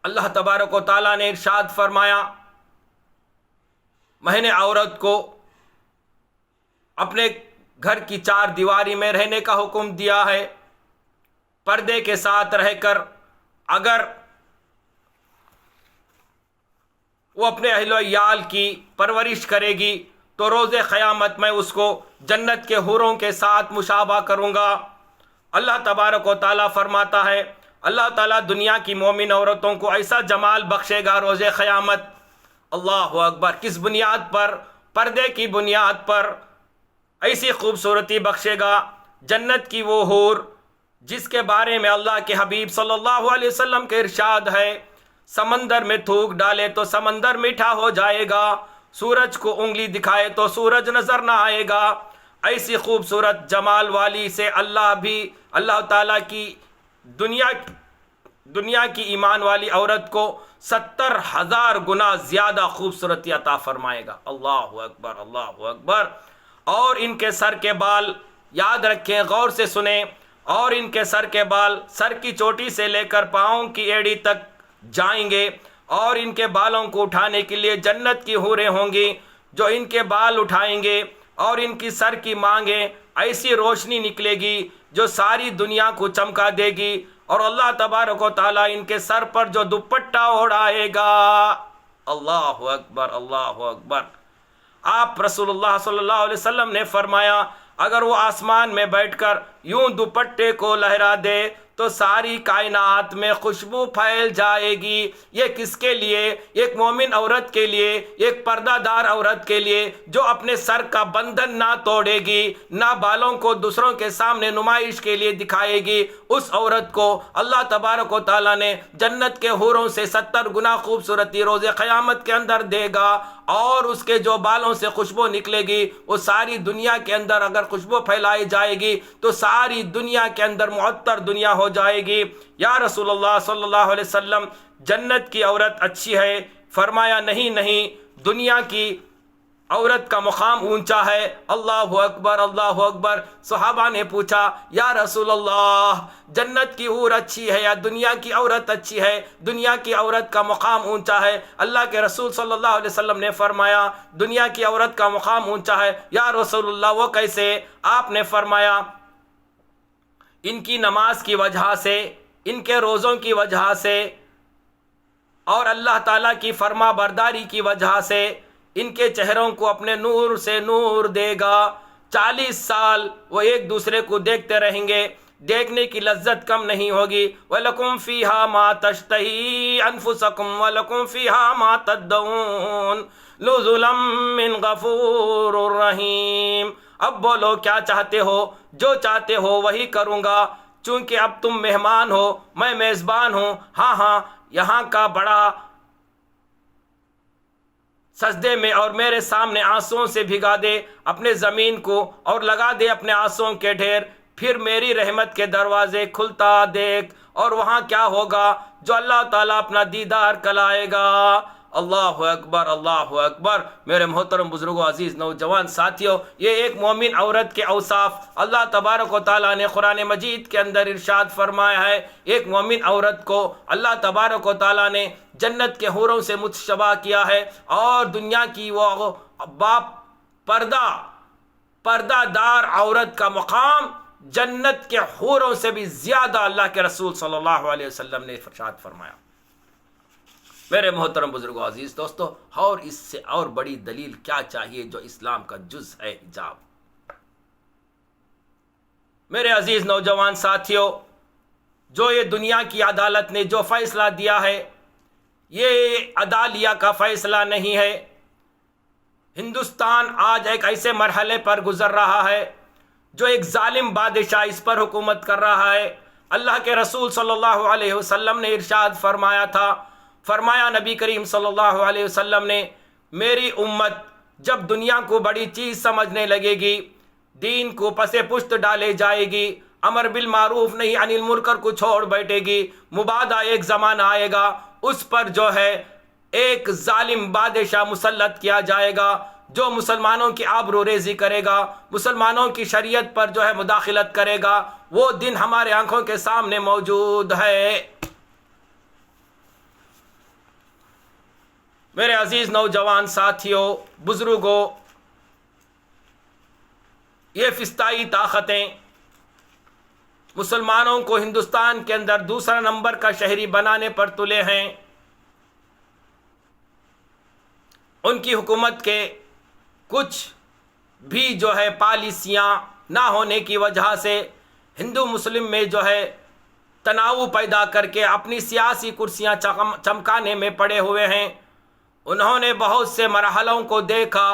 اللہ تبارک و تعالیٰ نے ارشاد فرمایا، میں نے عورت کو اپنے گھر کی چار دیواری میں رہنے کا حکم دیا ہے. پردے کے ساتھ رہ کر اگر وہ اپنے اہل و عیال کی پرورش کرے گی تو روز قیامت میں اس کو جنت کے حوروں کے ساتھ مشابہ کروں گا. اللہ تبارک و تعالیٰ فرماتا ہے، اللہ تعالیٰ دنیا کی مومن عورتوں کو ایسا جمال بخشے گا روز قیامت. اللہ اکبر. کس بنیاد پر؟ پردے کی بنیاد پر ایسی خوبصورتی بخشے گا. جنت کی وہ حور جس کے بارے میں اللہ کے حبیب صلی اللہ علیہ وسلم کے ارشاد ہے، سمندر میں تھوک ڈالے تو سمندر میٹھا ہو جائے گا، سورج کو انگلی دکھائے تو سورج نظر نہ آئے گا. ایسی خوبصورت جمال والی سے اللہ تعالیٰ کی دنیا کی ایمان والی عورت کو 70,000 گنا زیادہ خوبصورتی عطا فرمائے گا. اللہ اکبر، اللہ اکبر. اور ان کے سر کے بال یاد رکھیں، غور سے سنیں، اور ان کے سر کے بال سر کی چوٹی سے لے کر پاؤں کی ایڑی تک جائیں گے، اور ان کے بالوں کو اٹھانے کے لیے جنت کی حوریں ہوں گی جو ان کے بال اٹھائیں گے، اور ان کی سر کی مانگیں ایسی روشنی نکلے گی جو ساری دنیا کو چمکا دے گی. اور اللہ تبارک و تعالیٰ ان کے سر پر جو دوپٹہ اڑائے گا. اللہ اکبر، اللہ اکبر. آپ رسول اللہ صلی اللہ علیہ وسلم نے فرمایا، اگر وہ آسمان میں بیٹھ کر یوں دوپٹے کو لہرا دے تو ساری کائنات میں خوشبو پھیل جائے گی. یہ کس کے لیے؟ ایک مومن عورت کے لیے، ایک پردہ دار عورت کے لیے جو اپنے سر کا بندھن نہ توڑے گی، نہ بالوں کو دوسروں کے سامنے نمائش کے لیے دکھائے گی. اس عورت کو اللہ تبارک و تعالیٰ نے جنت کے حوروں سے 70 گنا خوبصورتی روز قیامت کے اندر دے گا. اور اس کے جو بالوں سے خوشبو نکلے گی وہ ساری دنیا کے اندر اگر خوشبو پھیلائی جائے گی تو ساری دنیا کے اندر معطر دنیا ہو جائے گی۔ یا رسول اللہ صلی اللہ علیہ وسلم جنت کی عورت اچھی ہے؟ فرمایا نہیں نہیں، دنیا کی عورت کا مقام اونچا ہے۔ اللہ اکبر اللہ اکبر۔ صحابہ نے پوچھا یا رسول اللہ جنت کی حور اچھی ہے یا دنیا کی عورت اچھی ہے؟ دنیا کی عورت کا مقام اونچا ہے۔ اللہ کے رسول صلی اللہ علیہ وسلم نے فرمایا دنیا کی عورت کا مقام اونچا ہے۔ یا رسول اللہ وہ کیسے؟ آپ نے فرمایا ان کی نماز کی وجہ سے، ان کے روزوں کی وجہ سے، اور اللہ تعالیٰ کی فرما برداری کی وجہ سے ان کے چہروں کو اپنے نور سے نور دے گا۔ 40 سال وہ ایک دوسرے کو دیکھتے رہیں گے، دیکھنے کی لذت کم نہیں ہوگی۔ وَلَكُمْ فِيهَا مَا تَشْتَهِي أَنفُسَكُمْ وَلَكُمْ فِيهَا مَا تَدَّعُونَ نُزُلًا مِّن غَفُورٍ رَّحِيمٍ۔ اب بولو کیا چاہتے ہو؟ جو چاہتے ہو وہی کروں گا، چونکہ اب تم مہمان ہو، میں میزبان ہوں۔ ہاں ہاں، یہاں کا بڑا سجدے میں اور میرے سامنے آنسوؤں سے بھگا دے اپنے زمین کو اور لگا دے اپنے آنسوؤں کے ڈھیر، پھر میری رحمت کے دروازے کھلتا دیکھ، اور وہاں کیا ہوگا؟ جو اللہ تعالیٰ اپنا دیدار کلائے گا۔ اللہ اکبر اللہ اکبر۔ میرے محترم بزرگوں، عزیز نوجوان ساتھیوں، یہ ایک مومن عورت کے اوصاف اللہ تبارک و تعالیٰ نے قرآن مجید کے اندر ارشاد فرمایا ہے۔ ایک مومن عورت کو اللہ تبارک و تعالیٰ نے جنت کے حوروں سے متشبہ کیا ہے، اور دنیا کی وہ پردہ دار عورت کا مقام جنت کے حوروں سے بھی زیادہ اللہ کے رسول صلی اللہ علیہ وسلم نے ارشاد فرمایا۔ میرے محترم بزرگوں، عزیز دوستو، اور اس سے اور بڑی دلیل کیا چاہیے جو اسلام کا جز ہے حجاب۔ میرے عزیز نوجوان ساتھیوں، جو یہ دنیا کی عدالت نے جو فیصلہ دیا ہے، یہ عدالیہ کا فیصلہ نہیں ہے۔ ہندوستان آج ایک ایسے مرحلے پر گزر رہا ہے جو ایک ظالم بادشاہ اس پر حکومت کر رہا ہے۔ اللہ کے رسول صلی اللہ علیہ وسلم نے ارشاد فرمایا تھا، فرمایا نبی کریم صلی اللہ علیہ وسلم نے، میری امت جب دنیا کو بڑی چیز سمجھنے لگے گی، دین کو پس پشت ڈالے جائے گی، امر بالمعروف نہیں عن المنکر کو چھوڑ بیٹھے گی، مبادہ ایک زمانہ آئے گا اس پر جو ہے ایک ظالم بادشاہ مسلط کیا جائے گا جو مسلمانوں کی آبرو ریزی کرے گا، مسلمانوں کی شریعت پر جو ہے مداخلت کرے گا۔ وہ دن ہمارے آنکھوں کے سامنے موجود ہے۔ میرے عزیز نوجوان ساتھیوں، بزرگوں، یہ فسطائی طاقتیں مسلمانوں کو ہندوستان کے اندر دوسرا نمبر کا شہری بنانے پر تلے ہیں۔ ان کی حکومت کے کچھ بھی جو ہے پالیسیاں نہ ہونے کی وجہ سے ہندو مسلم میں جو ہے تناؤ پیدا کر کے اپنی سیاسی کرسیاں چمکانے میں پڑے ہوئے ہیں۔ انہوں نے بہت سے مرحلوں کو دیکھا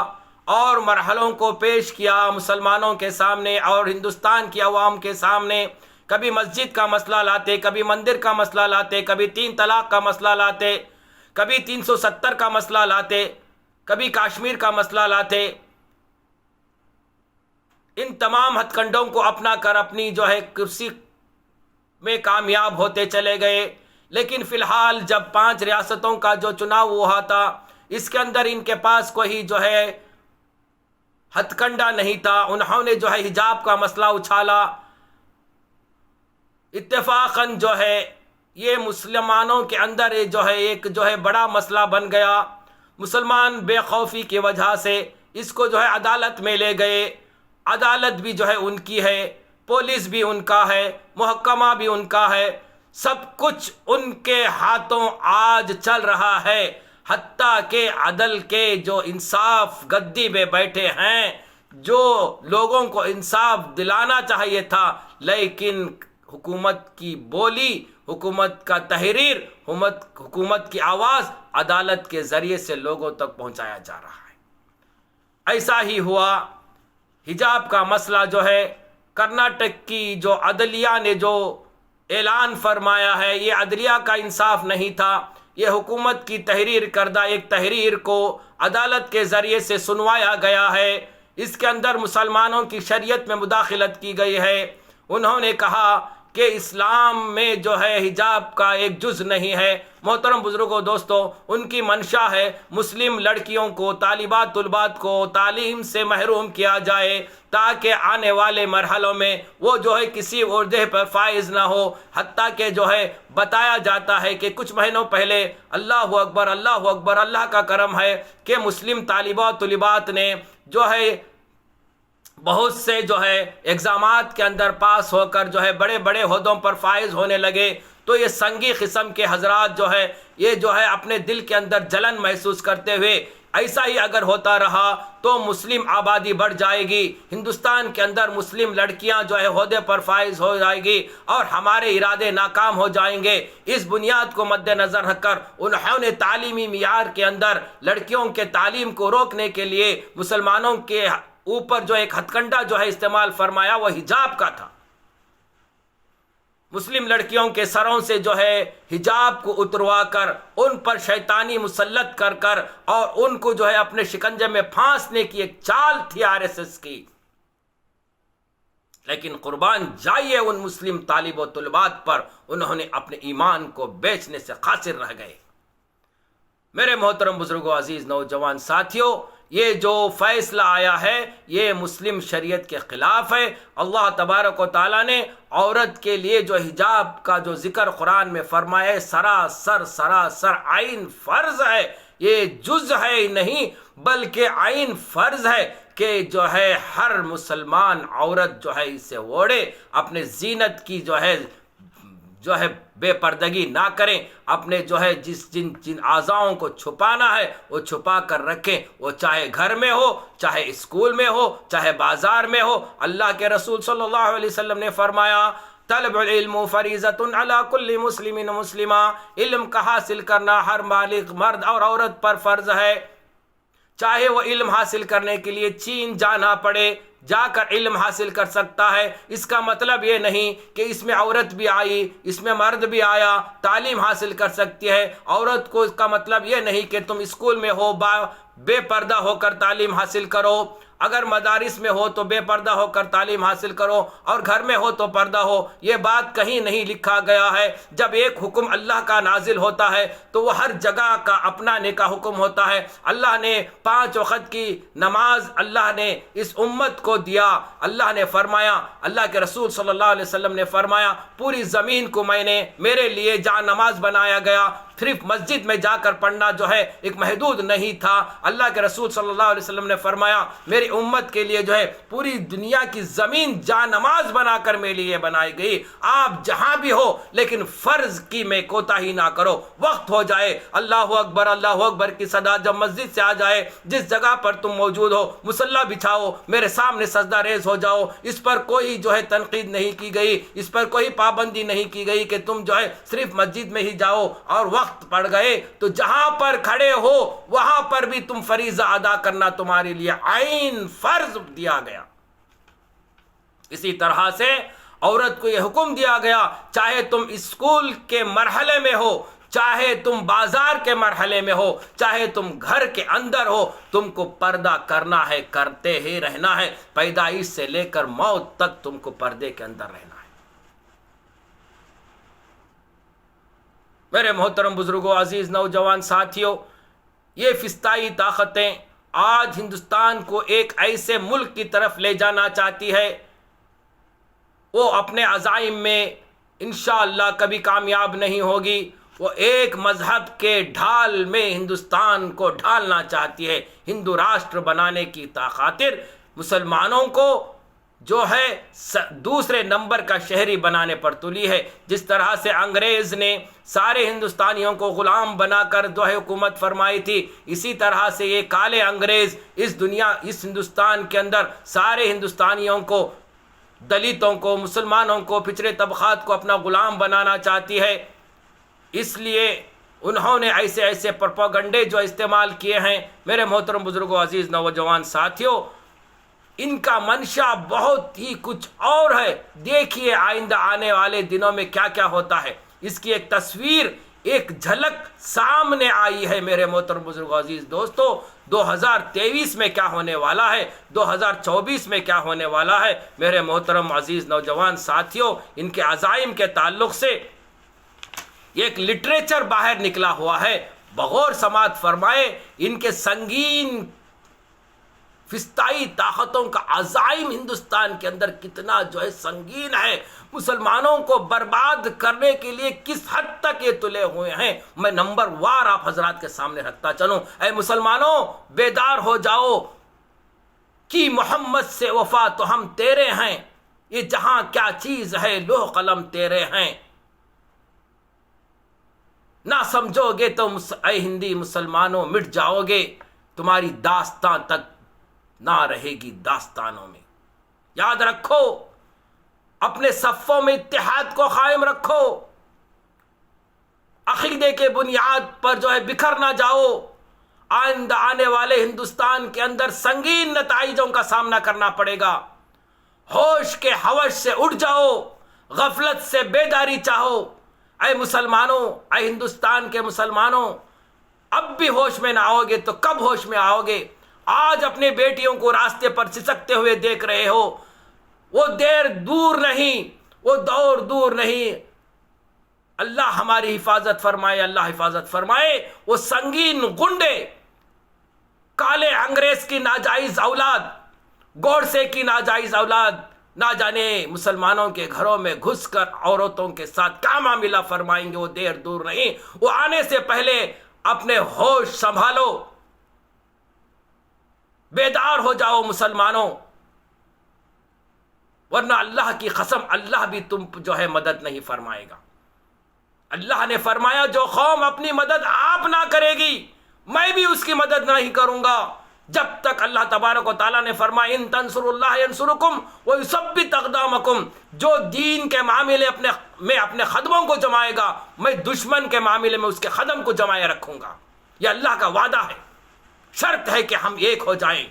اور مرحلوں کو پیش کیا مسلمانوں کے سامنے اور ہندوستان کی عوام کے سامنے۔ کبھی مسجد کا مسئلہ لاتے، کبھی مندر کا مسئلہ لاتے، کبھی 3 طلاق کا مسئلہ لاتے، کبھی 370 کا مسئلہ لاتے، کبھی کشمیر کا مسئلہ لاتے۔ ان تمام ہتھ کنڈوں کو اپنا کر اپنی جو ہے کرسی میں کامیاب ہوتے چلے گئے۔ لیکن فی الحال جب 5 ریاستوں کا جو چناؤ ہوا تھا، اس کے اندر ان کے پاس کوئی جو ہے ہتھ کنڈا نہیں تھا۔ انہوں نے جو ہے حجاب کا مسئلہ اچھالا۔ اتفاقاً جو ہے یہ مسلمانوں کے اندر جو ہے ایک جو ہے بڑا مسئلہ بن گیا۔ مسلمان بے خوفی کی وجہ سے اس کو جو ہے عدالت میں لے گئے۔ عدالت بھی جو ہے ان کی ہے، پولیس بھی ان کا ہے، محکمہ بھی ان کا ہے، سب کچھ ان کے ہاتھوں آج چل رہا ہے۔ حتیٰ کہ عدل کے جو انصاف گدی میں بیٹھے ہیں، جو لوگوں کو انصاف دلانا چاہیے تھا، لیکن حکومت کی بولی، حکومت کا تحریر، حکومت کی آواز عدالت کے ذریعے سے لوگوں تک پہنچایا جا رہا ہے۔ ایسا ہی ہوا حجاب کا مسئلہ جو ہے کرناٹک کی جو عدلیہ نے جو اعلان فرمایا ہے، یہ عدلیہ کا انصاف نہیں تھا۔ یہ حکومت کی تحریر کردہ ایک تحریر کو عدالت کے ذریعے سے سنوایا گیا ہے۔ اس کے اندر مسلمانوں کی شریعت میں مداخلت کی گئی ہے۔ انہوں نے کہا کہ اسلام میں جو ہے حجاب کا ایک جز نہیں ہے۔ محترم بزرگوں دوستوں، ان کی منشا ہے مسلم لڑکیوں کو، طالبات طلبات کو تعلیم سے محروم کیا جائے تاکہ آنے والے مرحلوں میں وہ جو ہے کسی عہدے پر فائز نہ ہو۔ حتیٰ کہ جو ہے بتایا جاتا ہے کہ کچھ مہینوں پہلے، اللہ اکبر اللہ اکبر، اللہ کا کرم ہے کہ مسلم طالبات طلبات نے جو ہے بہت سے جو ہے ایگزامات کے اندر پاس ہو کر جو ہے بڑے بڑے عہدوں پر فائز ہونے لگے۔ تو یہ سنگی قسم کے حضرات جو ہے یہ جو ہے اپنے دل کے اندر جلن محسوس کرتے ہوئے ایسا ہی اگر ہوتا رہا تو مسلم آبادی بڑھ جائے گی، ہندوستان کے اندر مسلم لڑکیاں جو ہے عہدے پر فائز ہو جائے گی اور ہمارے ارادے ناکام ہو جائیں گے۔ اس بنیاد کو مد نظر رکھ کر انہوں نے تعلیمی معیار کے اندر لڑکیوں کے تعلیم کو روکنے کے لیے مسلمانوں کے اوپر جو ایک ہتھ کنڈا جو ہے استعمال فرمایا، وہ حجاب کا تھا۔ مسلم لڑکیوں کے سروں سے جو ہے حجاب کو اتروا کر ان پر شیطانی مسلط کر کر اور ان کو جو ہے اپنے شکنجے میں پھانسنے کی ایک چال تھی RSS کی۔ لیکن قربان جائیے ان مسلم طالب و طلبات پر، انہوں نے اپنے ایمان کو بیچنے سے قاصر رہ گئے۔ میرے محترم بزرگوں، عزیز نوجوان ساتھیوں، یہ جو فیصلہ آیا ہے یہ مسلم شریعت کے خلاف ہے۔ اللہ تبارک و تعالیٰ نے عورت کے لیے جو حجاب کا جو ذکر قرآن میں فرمایا ہے، سراسر عین فرض ہے، یہ جز ہے نہیں بلکہ عین فرض ہے کہ جو ہے ہر مسلمان عورت جو ہے اسے اوڑھے، اپنے زینت کی جو ہے بے پردگی نہ کریں، اپنے جو ہے جن اعضاؤں کو چھپانا ہے وہ چھپا کر رکھیں، وہ چاہے گھر میں ہو، چاہے اسکول میں ہو، چاہے بازار میں ہو۔ اللہ کے رسول صلی اللہ علیہ وسلم نے فرمایا، طلب العلم فریضۃ علی کل مسلم و مسلمہ، علم کا حاصل کرنا ہر بالغ مرد اور عورت پر فرض ہے، چاہے وہ علم حاصل کرنے کے لیے چین جانا پڑے، جا کر علم حاصل کر سکتا ہے۔ اس کا مطلب یہ نہیں کہ اس میں عورت بھی آئی، اس میں مرد بھی آیا، تعلیم حاصل کر سکتی ہے۔ عورت کو اس کا مطلب یہ نہیں کہ تم اسکول میں ہو بے پردہ ہو کر تعلیم حاصل کرو، اگر مدارس میں ہو تو بے پردہ ہو کر تعلیم حاصل کرو، اور گھر میں ہو تو پردہ ہو۔ یہ بات کہیں نہیں لکھا گیا ہے۔ جب ایک حکم اللہ کا نازل ہوتا ہے تو وہ ہر جگہ کا اپنانے کا حکم ہوتا ہے۔ اللہ نے 5 وقت کی نماز اللہ نے اس امت کو دیا۔ اللہ نے فرمایا، اللہ کے رسول صلی اللہ علیہ وسلم نے فرمایا، پوری زمین کو میں نے میرے لیے جہاں نماز بنایا گیا، صرف مسجد میں جا کر پڑھنا جو ہے ایک محدود نہیں تھا۔ اللہ کے رسول صلی اللہ علیہ وسلم نے فرمایا، میری امت کے لیے جو ہے پوری دنیا کی زمین جا نماز بنا کر میرے لیے بنائی گئی۔ آپ جہاں بھی ہو لیکن فرض کی میں کوتاہی نہ کرو۔ وقت ہو جائے اللہ اکبر کی صدا جب مسجد سے آ جائے، جس جگہ پر تم موجود ہو مصلی بچھاؤ، میرے سامنے سجدہ ریز ہو جاؤ۔ اس پر کوئی جو ہے تنقید نہیں کی گئی، اس پر کوئی پابندی نہیں کی گئی کہ تم جو ہے صرف مسجد میں ہی جاؤ، اور وقت پڑ گئے تو جہاں پر کھڑے ہو وہاں پر بھی تم فریضہ ادا کرنا تمہارے لیے عین فرض دیا گیا۔ اسی طرح سے عورت کو یہ حکم دیا گیا، چاہے تم اسکول کے مرحلے میں ہو، چاہے تم بازار کے مرحلے میں ہو، چاہے تم گھر کے اندر ہو، تم کو پردہ کرنا ہے، کرتے ہی رہنا ہے۔ پیدائش سے لے کر موت تک تم کو پردے کے اندر رہنا ہے۔ میرے محترم بزرگوں، عزیز نوجوان ساتھیوں، یہ فسطائی طاقتیں آج ہندوستان کو ایک ایسے ملک کی طرف لے جانا چاہتی ہے، وہ اپنے عزائم میں انشاءاللہ کبھی کامیاب نہیں ہوگی۔ وہ ایک مذہب کے ڈھال میں ہندوستان کو ڈھالنا چاہتی ہے، ہندو راشٹر بنانے کی خاطر مسلمانوں کو جو ہے دوسرے نمبر کا شہری بنانے پر تلی ہے۔ جس طرح سے انگریز نے سارے ہندوستانیوں کو غلام بنا کر جو ہے حکومت فرمائی تھی، اسی طرح سے یہ کالے انگریز اس ہندوستان کے اندر سارے ہندوستانیوں کو، دلتوں کو، مسلمانوں کو، پچھڑے طبقات کو اپنا غلام بنانا چاہتی ہے۔ اس لیے انہوں نے ایسے پروپیگنڈے جو استعمال کیے ہیں۔ میرے محترم بزرگوں، عزیز نوجوان ساتھیوں، ان کا منشا بہت ہی کچھ اور ہے۔ دیکھیے آئندہ آنے والے دنوں میں کیا کیا ہوتا ہے۔ اس کی ایک تصویر ایک جھلک سامنے آئی ہے میرے محترم بزرگ عزیز دوستو۔ 2023 میں کیا ہونے والا ہے، 2024 میں کیا ہونے والا ہے میرے محترم عزیز نوجوان ساتھیوں، ان کے عزائم کے تعلق سے ایک لٹریچر باہر نکلا ہوا ہے۔ بغور سماعت فرمائے، ان کے سنگین فضائی طاقتوں کا عزائم ہندوستان کے اندر کتنا سنگین ہے، مسلمانوں کو برباد کرنے کے لیے کس حد تک یہ تلے ہوئے ہیں، میں نمبر وار آپ حضرات کے سامنے رکھتا چلوں۔ اے مسلمانوں، بیدار ہو جاؤ کہ محمد سے وفا تو ہم تیرے ہیں، یہ جہاں کیا چیز ہے لوح قلم تیرے ہیں، نہ سمجھو گے تو اے ہندی مسلمانوں مٹ جاؤ گے، تمہاری داستان تک نہ رہے گی داستانوں میں۔ یاد رکھو، اپنے صفوں میں اتحاد کو قائم رکھو، عقیدے کے بنیاد پر بکھر نہ جاؤ۔ آئندہ آنے والے ہندوستان کے اندر سنگین نتائجوں کا سامنا کرنا پڑے گا۔ ہوش کے ہوش سے اٹھ جاؤ، غفلت سے بیداری چاہو۔ اے مسلمانوں، اے ہندوستان کے مسلمانوں، اب بھی ہوش میں نہ آؤ گے تو کب ہوش میں آؤ گے؟ آج اپنے بیٹیوں کو راستے پر سسکتے ہوئے دیکھ رہے ہو، وہ دیر دور نہیں، وہ دور دور نہیں۔ اللہ ہماری حفاظت فرمائے، اللہ حفاظت فرمائے۔ وہ سنگین گنڈے، کالے انگریز کی ناجائز اولاد، گوڈسے کی ناجائز اولاد، نہ جانے مسلمانوں کے گھروں میں گھس کر عورتوں کے ساتھ کیا معاملہ فرمائیں گے، وہ دیر دور نہیں۔ وہ آنے سے پہلے اپنے ہوش سنبھالو، بیدار ہو جاؤ مسلمانوں، ورنہ اللہ کی قسم اللہ بھی تم مدد نہیں فرمائے گا۔ اللہ نے فرمایا جو قوم اپنی مدد آپ نہ کرے گی میں بھی اس کی مدد نہیں کروں گا۔ جب تک اللہ تبارک و تعالیٰ نے فرمایا ان تنصروا اللہ ینصرکم ویثبت اقدامکم، جو دین کے معاملے میں اپنے قدموں کو جمائے گا میں دشمن کے معاملے میں اس کے قدم کو جمائے رکھوں گا۔ یہ اللہ کا وعدہ ہے، شرط ہے کہ ہم ایک ہو جائیں،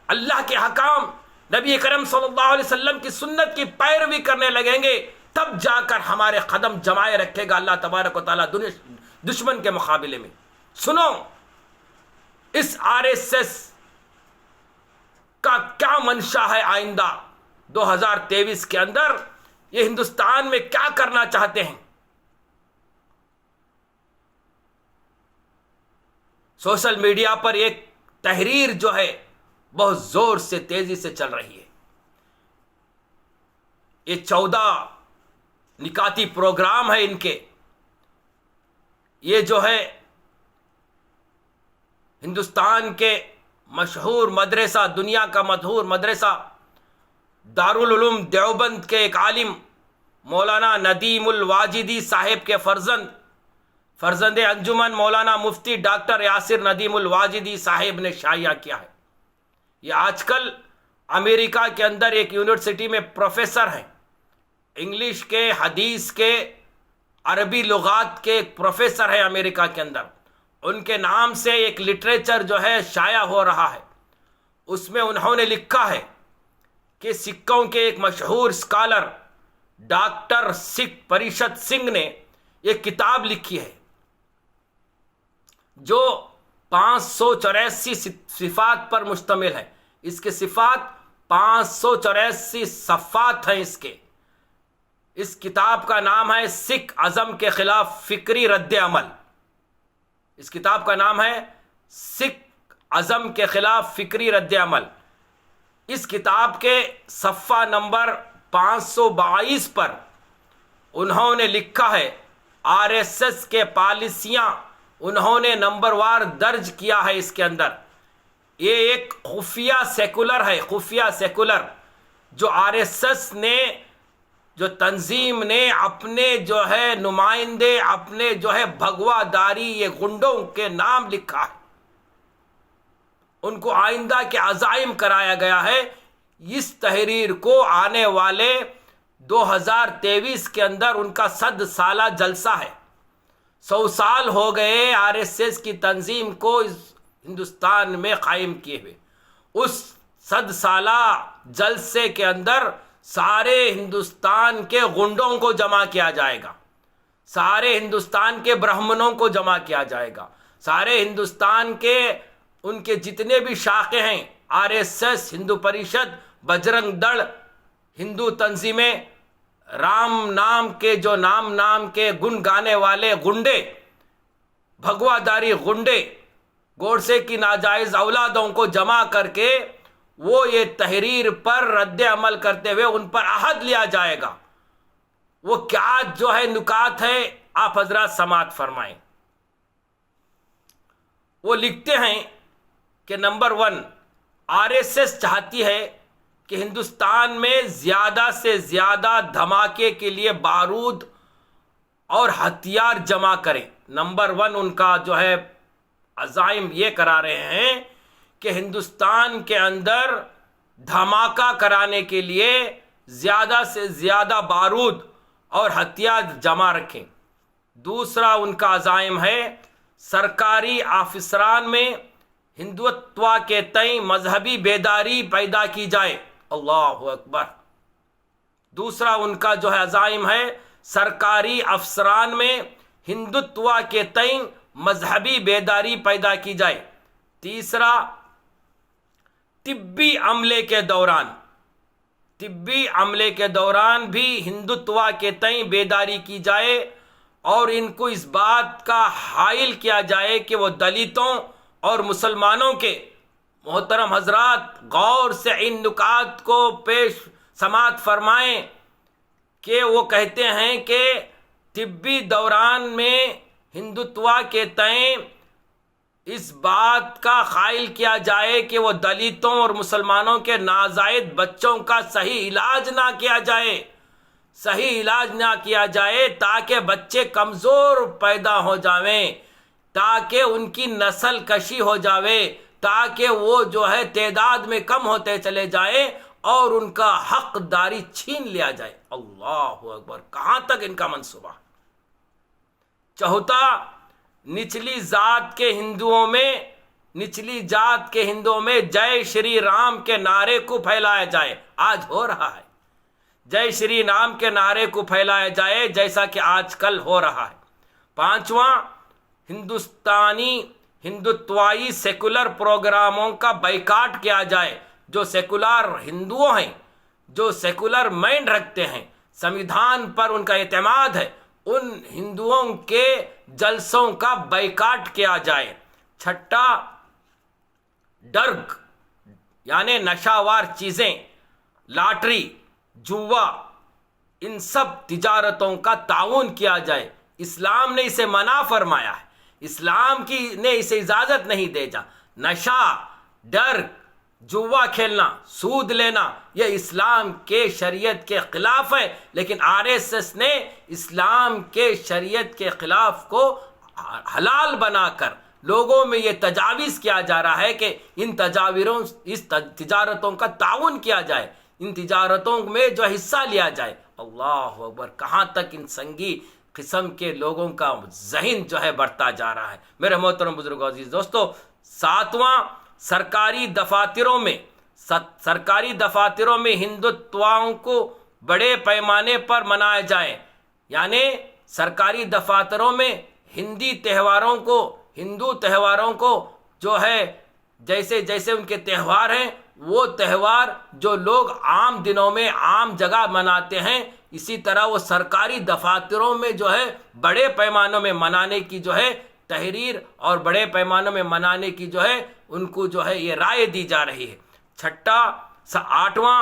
اللہ کے حکام نبی کرم صلی اللہ علیہ وسلم کی سنت کی پیروی کرنے لگیں گے، تب جا کر ہمارے قدم جمائے رکھے گا اللہ تبارک و تعالیٰ دشمن کے مقابلے میں۔ سنو، اس RSS کا کیا منشا ہے آئندہ 2023 کے اندر، یہ ہندوستان میں کیا کرنا چاہتے ہیں۔ سوشل میڈیا پر ایک تحریر بہت زور سے تیزی سے چل رہی ہے۔ یہ 14 نکاتی پروگرام ہے ان کے، یہ ہندوستان کے مشہور مدرسہ، دنیا کا مشہور مدرسہ دارالعلوم دیوبند کے ایک عالم مولانا ندیم الواجدی صاحب کے فرزند انجمن مولانا مفتی ڈاکٹر یاسر ندیم الواجدی صاحب نے شائع کیا ہے۔ یہ آج کل امریکہ کے اندر ایک یونیورسٹی میں پروفیسر ہیں، انگلش کے، حدیث کے، عربی لغات کے ایک پروفیسر ہیں امریکہ کے اندر۔ ان کے نام سے ایک لٹریچر شائع ہو رہا ہے، اس میں انہوں نے لکھا ہے کہ سکھوں کے ایک مشہور اسکالر ڈاکٹر سکھ پریشد سنگھ نے ایک کتاب لکھی ہے جو 584 صفات پر مشتمل ہے۔ اس کے صفات 584 صفات ہیں اس کتاب کا نام ہے سکھ ازم کے خلاف فکری رد عمل۔ اس کتاب کا نام ہے سکھ ازم کے خلاف فکری رد عمل۔ اس کتاب کے صفحہ نمبر 522 پر انہوں نے لکھا ہے، RSS کے پالیسیاں انہوں نے نمبر وار درج کیا ہے اس کے اندر۔ یہ ایک خفیہ سیکولر ہے، خفیہ سیکولر، جو RSS نے، جو تنظیم نے اپنے نمائندے، اپنے بھگوا داری یہ گنڈوں کے نام لکھا ہے، ان کو آئندہ کے عزائم کرایا گیا ہے۔ اس تحریر کو آنے والے 2023 کے اندر ان کا 100 سالہ جلسہ ہے۔ 100 سال ہو گئے RSS کی تنظیم کو ہندوستان میں قائم کیے ہوئے۔ اس 100 سالہ جلسے کے اندر سارے ہندوستان کے گنڈوں کو جمع کیا جائے گا، سارے ہندوستان کے برہمنوں کو جمع کیا جائے گا، سارے ہندوستان کے ان کے جتنے بھی شاخیں ہیں، RSS، ہندو پریشد، بجرنگ دڑ، ہندو تنظیمیں، رام نام کے جو نام کے گن گانے والے گنڈے، بھگوا داری گنڈے، گوڈسے کی ناجائز اولادوں کو جمع کر کے وہ یہ تحریر پر رد عمل کرتے ہوئے ان پر عہد لیا جائے گا۔ وہ کیا جو ہے نکات ہے آپ حضرات سماعت فرمائیں۔ وہ لکھتے ہیں کہ نمبر 1، RSS چاہتی ہے کہ ہندوستان میں زیادہ سے زیادہ دھماکے کے لیے بارود اور ہتھیار جمع کریں۔ نمبر 1 ان کا جو ہے عزائم یہ کرا رہے ہیں کہ ہندوستان کے اندر دھماکہ کرانے کے لیے زیادہ سے زیادہ بارود اور ہتھیار جمع رکھیں۔ دوسرا ان کا عزائم ہے سرکاری آفیسران میں ہندوتوا کے تئیں مذہبی بیداری پیدا کی جائے۔ اللہ اکبر۔ دوسرا ان کا جو ہے عزائم ہے سرکاری افسران میں ہندوتوا کے تئیں مذہبی بیداری پیدا کی جائے۔ تیسرا، طبی عملے کے دوران بھی ہندوتوا کے تئیں بیداری کی جائے اور ان کو اس بات کا حائل کیا جائے کہ وہ دلتوں اور مسلمانوں کے محترم حضرات غور سے ان نکات کو پیش سماعت فرمائیں کہ وہ کہتے ہیں کہ طبی دوران میں ہندوتوا کے تئیں اس بات کا قائل کیا جائے کہ وہ دلتوں اور مسلمانوں کے نازائد بچوں کا صحیح علاج نہ کیا جائے تاکہ بچے کمزور پیدا ہو جاویں، تاکہ ان کی نسل کشی ہو جاوے، تاکہ وہ جو ہے تعداد میں کم ہوتے چلے جائیں اور ان کا حق داری چھین لیا جائے۔ اللہ اکبر۔ کہاں تک ان کا منصوبہ؟ چوتھا، نچلی ذات کے ہندوؤں میں جے شری رام کے نعرے کو پھیلایا جائے۔ آج ہو رہا ہے، جے شری رام کے نعرے کو پھیلایا جائے جیسا کہ آج کل ہو رہا ہے۔ پانچواں، ہندوتوائی سیکولر پروگراموں کا بائیکاٹ کیا جائے۔ جو سیکولر ہندو ہیں، جو سیکولر مائنڈ رکھتے ہیں، سمویدھان پر ان کا اعتماد ہے، ان ہندوؤں کے جلسوں کا بائیکاٹ کیا جائے۔ چھٹا، ڈرگ یعنی نشاوار چیزیں، لاٹری، جوا، ان سب تجارتوں کا تعاون کیا جائے۔ اسلام نے اسے منع فرمایا ہے، اسلام نے اسے اجازت نہیں دے جا۔ نشہ، ڈرگ، جوا کھیلنا، سود لینا، یہ اسلام کے شریعت کے خلاف ہے، لیکن RSS نے اسلام کے شریعت کے خلاف کو حلال بنا کر لوگوں میں یہ تجاویز کیا جا رہا ہے کہ اس تجارتوں کا تعاون کیا جائے، ان تجارتوں میں جو حصہ لیا جائے۔ اللہ اکبر۔ کہاں تک ان سنگی قسم کے لوگوں کا ذہن جو ہے بڑھتا جا رہا ہے۔ میرے محترم بزرگوں، عزیز دوستو، ساتواں، سرکاری دفاتروں میں ہندوتواؤں کو بڑے پیمانے پر منائے جائے، یعنی سرکاری دفاتروں میں ہندو تہواروں کو جو ہے جیسے ان کے تہوار ہیں، وہ تہوار جو لوگ عام دنوں میں عام جگہ مناتے ہیں، اسی طرح وہ سرکاری دفاتروں میں جو ہے بڑے پیمانوں میں منانے کی جو ہے تحریر اور بڑے پیمانوں میں منانے کی جو ہے ان کو جو ہے یہ رائے دی جا رہی ہے۔ آٹھواں،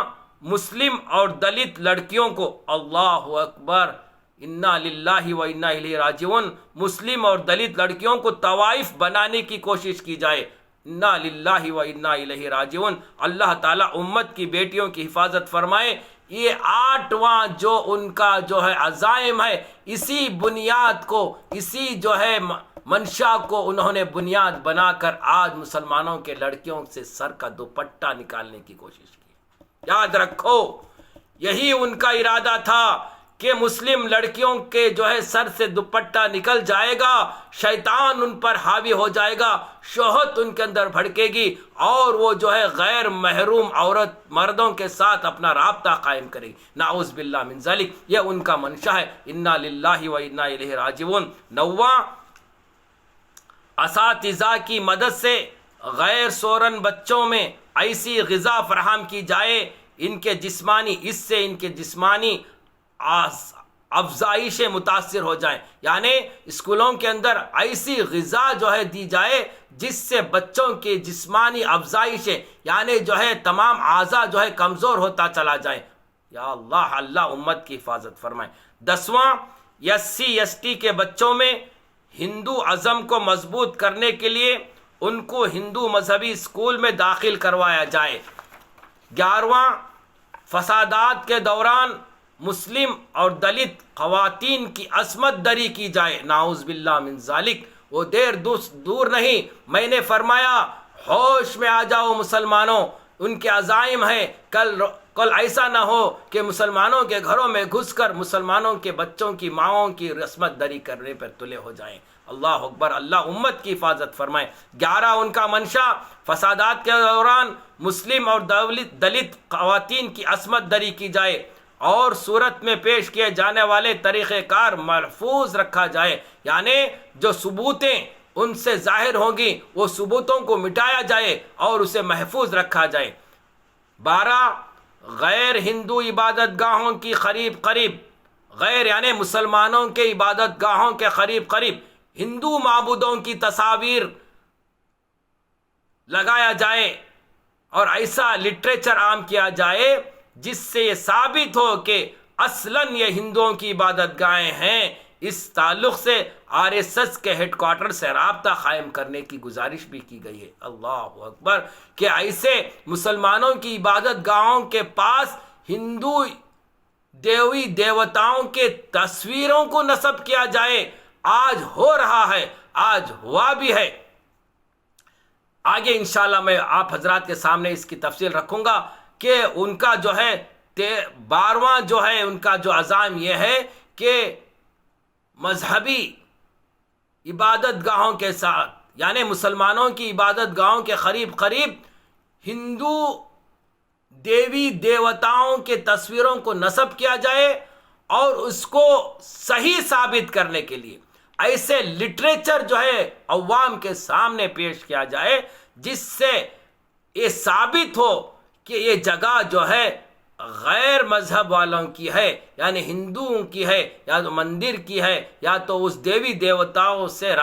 مسلم اور دلت لڑکیوں کو، اللہ اکبر، انا للہ و انا الیہ راجعون، مسلم اور دلت لڑکیوں کو طوائف بنانے کی کوشش کی جائے۔ انا للہ و انا الیہ راجعون۔ اللہ تعالیٰ امت کی بیٹیوں کی حفاظت فرمائے۔ یہ آٹھواں جو ان کا جو ہے عزائم ہے، اسی بنیاد کو، اسی جو ہے منشا کو انہوں نے بنیاد بنا کر آج مسلمانوں کے لڑکیوں سے سر کا دوپٹہ نکالنے کی کوشش کی۔ یاد رکھو، یہی ان کا ارادہ تھا کہ مسلم لڑکیوں کے جو ہے سر سے دوپٹہ نکل جائے گا، شیطان ان پر حاوی ہو جائے گا، شہوت ان کے اندر بھڑکے گی اور وہ جو ہے غیر محروم عورت مردوں کے ساتھ اپنا رابطہ قائم کرے گی۔ نعوذ باللہ من ذالک، یہ ان کا منشا ہے۔ انا للہ و انا الیہ راجعون۔ 9، اساتذہ کی مدد سے غیر سورن بچوں میں ایسی غذا فراہم کی جائے اس سے ان کے جسمانی افزائشیں متاثر ہو جائیں، یعنی اسکولوں کے اندر ایسی غذا جو ہے دی جائے جس سے بچوں کی جسمانی افزائشیں، یعنی جو ہے تمام اعضاء جو ہے کمزور ہوتا چلا جائے۔ یا اللہ، اللہ امت کی حفاظت فرمائے۔ 10واں، SC/ST کے بچوں میں ہندو ازم کو مضبوط کرنے کے لیے ان کو ہندو مذہبی اسکول میں داخل کروایا جائے۔ 11واں، فسادات کے دوران مسلم اور دلت خواتین کی عصمت دری کی جائے۔ نعوذ باللہ من ذالک۔ وہ دیر دور نہیں، میں نے فرمایا ہوش میں آ جاؤ مسلمانوں، ان کے عزائم ہے کل ایسا نہ ہو کہ مسلمانوں کے گھروں میں گھس کر مسلمانوں کے بچوں کی ماؤں کی عصمت دری کرنے پر تلے ہو جائیں۔ اللہ اکبر، اللہ امت کی حفاظت فرمائے۔ 11 ان کا منشا فسادات کے دوران مسلم اور دلت خواتین کی عصمت دری کی جائے اور صورت میں پیش کیے جانے والے طریقہ کار محفوظ رکھا جائے، یعنی جو ثبوتیں ان سے ظاہر ہوں گی وہ ثبوتوں کو مٹایا جائے اور اسے محفوظ رکھا جائے۔ 12 غیر ہندو عبادت گاہوں کی قریب غیر یعنی مسلمانوں کے عبادت گاہوں کے قریب ہندو معبودوں کی تصاویر لگایا جائے اور ایسا لٹریچر عام کیا جائے جس سے یہ ثابت ہو کہ اصلاً یہ ہندوؤں کی عبادت گاہیں ہیں۔ اس تعلق سے RSS کے ہیڈ کوارٹر سے رابطہ قائم کرنے کی گزارش بھی کی گئی ہے۔ اللہ اکبر، کہ ایسے مسلمانوں کی عبادت گاہوں کے پاس ہندو دیوی دیوتاؤں کے تصویروں کو نصب کیا جائے۔ آج ہو رہا ہے، آج ہوا بھی ہے۔ آگے انشاءاللہ میں آپ حضرات کے سامنے اس کی تفصیل رکھوں گا کہ ان کا جو ہے 12واں جو ہے ان کا جو عزائم یہ ہے کہ مذہبی عبادت گاہوں کے ساتھ، یعنی مسلمانوں کی عبادت گاہوں کے قریب ہندو دیوی دیوتاؤں کے تصویروں کو نصب کیا جائے اور اس کو صحیح ثابت کرنے کے لیے ایسے لٹریچر جو ہے عوام کے سامنے پیش کیا جائے جس سے یہ ثابت ہو کہ یہ جگہ جو ہے غیر مذہب والوں کی ہے، یعنی ہندوؤں کی ہے، یا تو مندر کی ہے، یا تو اس دیوی دیوتاؤں سے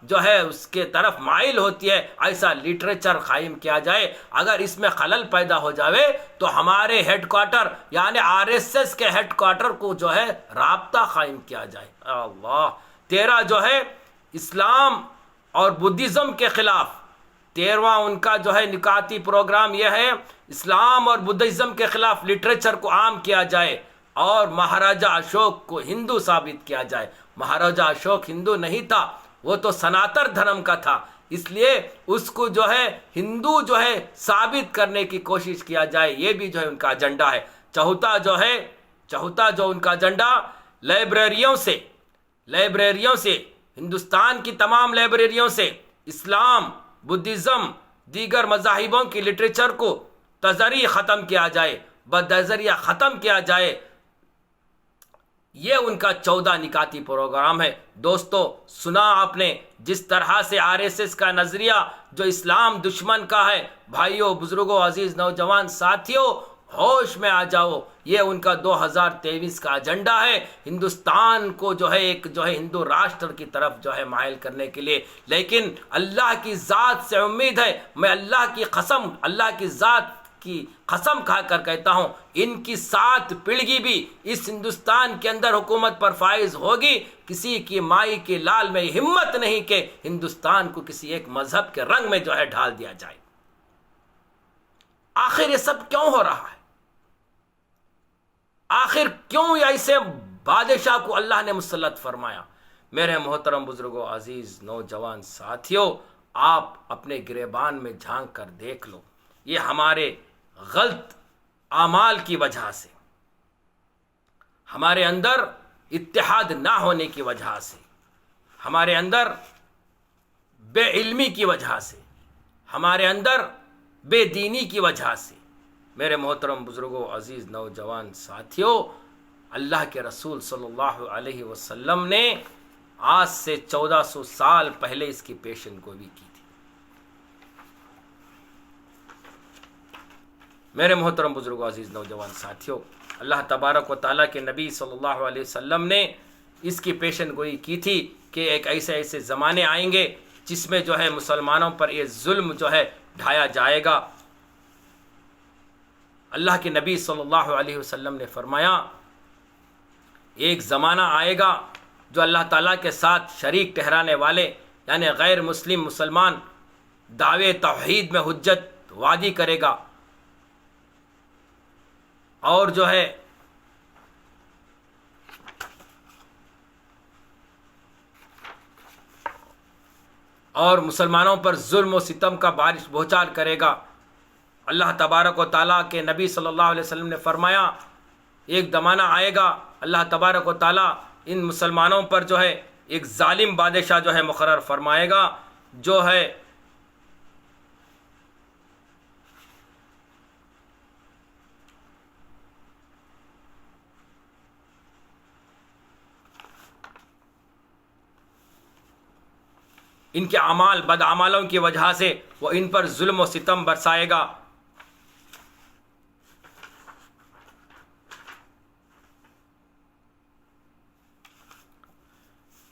جو ہے اس کے طرف مائل ہوتی ہے۔ ایسا لٹریچر قائم کیا جائے۔ اگر اس میں خلل پیدا ہو جاوے تو ہمارے ہیڈ کوارٹر یعنی RSS کے ہیڈ کوارٹر کو جو ہے رابطہ قائم کیا جائے۔ اللہ 13 جو ہے اسلام اور بدھزم کے خلاف 13واں ان کا جو ہے نکاتی پروگرام یہ ہے، اسلام اور بدھزم کے خلاف لٹریچر کو عام کیا جائے اور مہاراجا اشوک کو ہندو ثابت کیا جائے۔ مہاراجا اشوک ہندو نہیں تھا، وہ تو سناتن دھرم کا تھا، اس لیے اس کو جو ہے ہندو جو ہے ثابت کرنے کی کوشش کیا جائے۔ یہ بھی جو ہے ان کا ایجنڈا ہے۔ چوتھا جو ان کا ایجنڈا لائبریریوں سے ہندوستان کی تمام لائبریریوں سے اسلام، بدھزم، دیگر مذاہبوں کی لٹریچر کو بدذریعہ ختم کیا جائے۔ یہ ان کا 14 نکاتی پروگرام ہے۔ دوستو سنا آپ نے جس طرح سے RSS کا نظریہ جو اسلام دشمن کا ہے۔ بھائیوں، بزرگوں، عزیز نوجوان ساتھیوں، ہوش میں آ جاؤ، یہ ان کا 2023 کا ایجنڈا ہے، ہندوستان کو جو ہے ایک جو ہے ہندو راشٹر کی طرف جو ہے مائل کرنے کے لیے۔ لیکن اللہ کی ذات سے امید ہے، میں اللہ کی ذات کی قسم کھا کر کہتا ہوں، ان کی 7 پیڑھی بھی اس ہندوستان کے اندر حکومت پر فائز ہوگی۔ کسی کی مائی کے لال میں ہمت نہیں کہ ہندوستان کو کسی ایک مذہب کے رنگ میں جو ہے ڈھال دیا جائے۔ آخر یہ سب کیوں ہو رہا ہے؟ آخر کیوں ایسے بادشاہ کو اللہ نے مسلط فرمایا؟ میرے محترم بزرگوں، عزیز نوجوان ساتھیوں، آپ اپنے گریبان میں جھانک کر دیکھ لو، یہ ہمارے غلط اعمال کی وجہ سے، ہمارے اندر اتحاد نہ ہونے کی وجہ سے، ہمارے اندر بے علمی کی وجہ سے، ہمارے اندر بے دینی کی وجہ سے، میرے محترم بزرگوں، عزیز نوجوان ساتھیوں، اللہ کے رسول صلی اللہ علیہ وسلم نے آج سے 1400 سال پہلے اس کی پیشن گوئی کی تھی۔ میرے محترم بزرگوں، عزیز نوجوان ساتھیوں، اللہ تبارک و تعالیٰ کے نبی صلی اللہ علیہ وسلم نے اس کی پیشن گوئی کی تھی کہ ایک ایسے زمانے آئیں گے جس میں جو ہے مسلمانوں پر یہ ظلم جو ہے ڈھایا جائے گا۔ اللہ کے نبی صلی اللہ علیہ وسلم نے فرمایا ایک زمانہ آئے گا جو اللہ تعالیٰ کے ساتھ شریک ٹھہرانے والے یعنی غیر مسلم مسلمان دعوے توحید میں حجت وادی کرے گا، اور جو ہے اور مسلمانوں پر ظلم و ستم کا بارش بہچال کرے گا۔ اللہ تبارک و تعالیٰ کے نبی صلی اللہ علیہ وسلم نے فرمایا ایک زمانہ آئے گا اللہ تبارک و تعالیٰ ان مسلمانوں پر جو ہے ایک ظالم بادشاہ جو ہے مقرر فرمائے گا، جو ہے ان کے اعمال بد اعمالوں کی وجہ سے وہ ان پر ظلم و ستم برسائے گا۔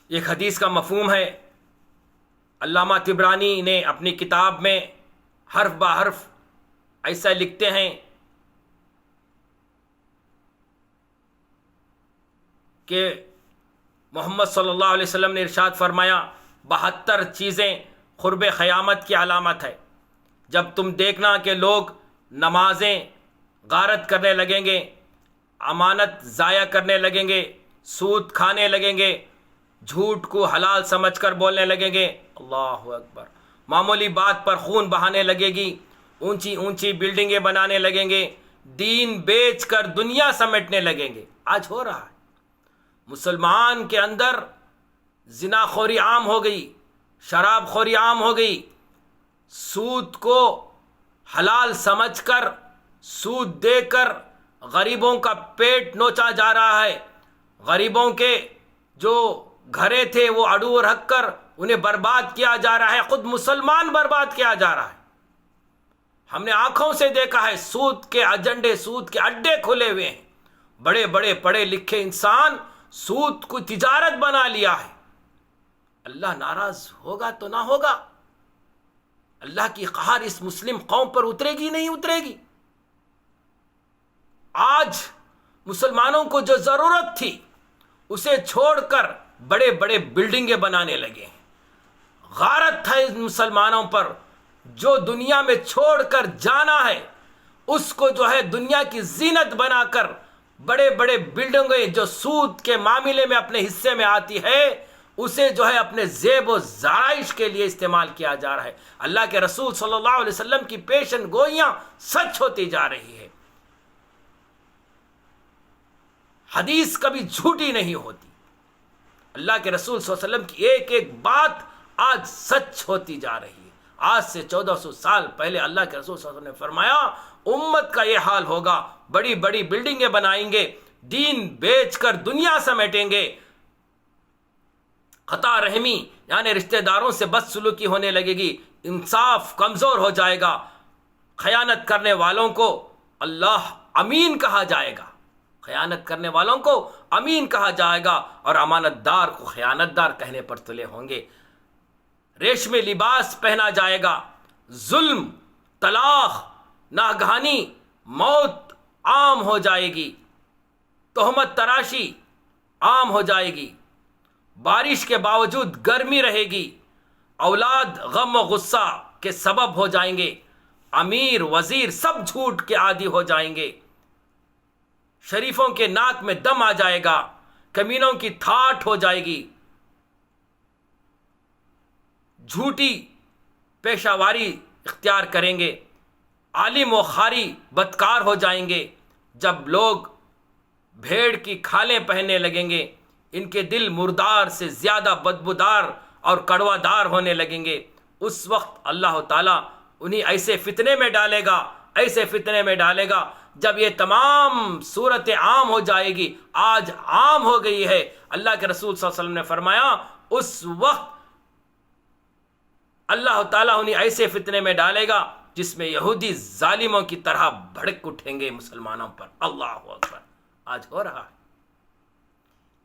ایک حدیث کا مفہوم ہے، علامہ طبرانی نے اپنی کتاب میں حرف با حرف ایسا لکھتے ہیں کہ محمد صلی اللہ علیہ وسلم نے ارشاد فرمایا 72 چیزیں قرب قیامت کی علامت ہے۔ جب تم دیکھنا کہ لوگ نمازیں غارت کرنے لگیں گے، امانت ضائع کرنے لگیں گے، سود کھانے لگیں گے، جھوٹ کو حلال سمجھ کر بولنے لگیں گے، اللہ اکبر، معمولی بات پر خون بہانے لگے گی، اونچی اونچی بلڈنگیں بنانے لگیں گے، دین بیچ کر دنیا سمیٹنے لگیں گے۔ آج ہو رہا ہے، مسلمان کے اندر زنا خوری عام ہو گئی، شراب خوری عام ہو گئی، سود کو حلال سمجھ کر سود دے کر غریبوں کا پیٹ نوچا جا رہا ہے، غریبوں کے جو گھرے تھے وہ اڑو رکھ کر انہیں برباد کیا جا رہا ہے، خود مسلمان برباد کیا جا رہا ہے۔ ہم نے آنکھوں سے دیکھا ہے سود کے ایجنڈے، سود کے اڈے کھلے ہوئے ہیں، بڑے بڑے پڑھے لکھے انسان سود کو تجارت بنا لیا ہے۔ اللہ ناراض ہوگا تو نہ ہوگا، اللہ کی قہر اس مسلم قوم پر اترے گی نہیں اترے گی۔ آج مسلمانوں کو جو ضرورت تھی اسے چھوڑ کر بڑے بڑے بلڈنگیں بنانے لگے ہیں۔ غارت ہے ان مسلمانوں پر، جو دنیا میں چھوڑ کر جانا ہے اس کو جو ہے دنیا کی زینت بنا کر بڑے بڑے بلڈنگیں جو سود کے معاملے میں اپنے حصے میں آتی ہے اسے جو ہے اپنے زیب و زائش کے لیے استعمال کیا جا رہا ہے۔ اللہ کے رسول صلی اللہ علیہ وسلم کی پیشن گوئیاں سچ ہوتی جا رہی ہے، حدیث کبھی جھوٹی نہیں ہوتی، اللہ کے رسول صلی اللہ علیہ وسلم کی ایک ایک بات آج سچ ہوتی جا رہی ہے۔ آج سے 1400 سال پہلے اللہ کے رسول صلی اللہ علیہ وسلم نے فرمایا امت کا یہ حال ہوگا، بڑی بڑی بلڈنگیں بنائیں گے، دین بیچ کر دنیا سمیٹیں گے، قطع رحمی یعنی رشتہ داروں سے بدسلوکی ہونے لگے گی، انصاف کمزور ہو جائے گا، خیانت کرنے والوں کو اللہ امین کہا جائے گا، خیانت کرنے والوں کو امین کہا جائے گا، اور امانت دار کو خیانت دار کہنے پر تلے ہوں گے، ریشمی لباس پہنا جائے گا، ظلم، طلاق، ناگہانی موت عام ہو جائے گی، تہمت تراشی عام ہو جائے گی، بارش کے باوجود گرمی رہے گی، اولاد غم و غصہ کے سبب ہو جائیں گے، امیر وزیر سب جھوٹ کے عادی ہو جائیں گے، شریفوں کے ناک میں دم آ جائے گا، کمینوں کی ٹھاٹھ ہو جائے گی، جھوٹی پیشہ واری اختیار کریں گے، عالم و قاری بدکار ہو جائیں گے۔ جب لوگ بھیڑ کی کھالیں پہننے لگیں گے، ان کے دل مردار سے زیادہ بدبودار اور کڑوا دار ہونے لگیں گے۔ اس وقت اللہ تعالیٰ انہیں ایسے فتنے میں ڈالے گا، ایسے فتنے میں ڈالے گا، جب یہ تمام صورت عام ہو جائے گی۔ آج عام ہو گئی ہے۔ اللہ کے رسول صلی اللہ علیہ وسلم نے فرمایا اس وقت اللہ تعالیٰ انہیں ایسے فتنے میں ڈالے گا جس میں یہودی ظالموں کی طرح بھڑک اٹھیں گے مسلمانوں پر۔ اللہ اکبر! آج ہو رہا ہے۔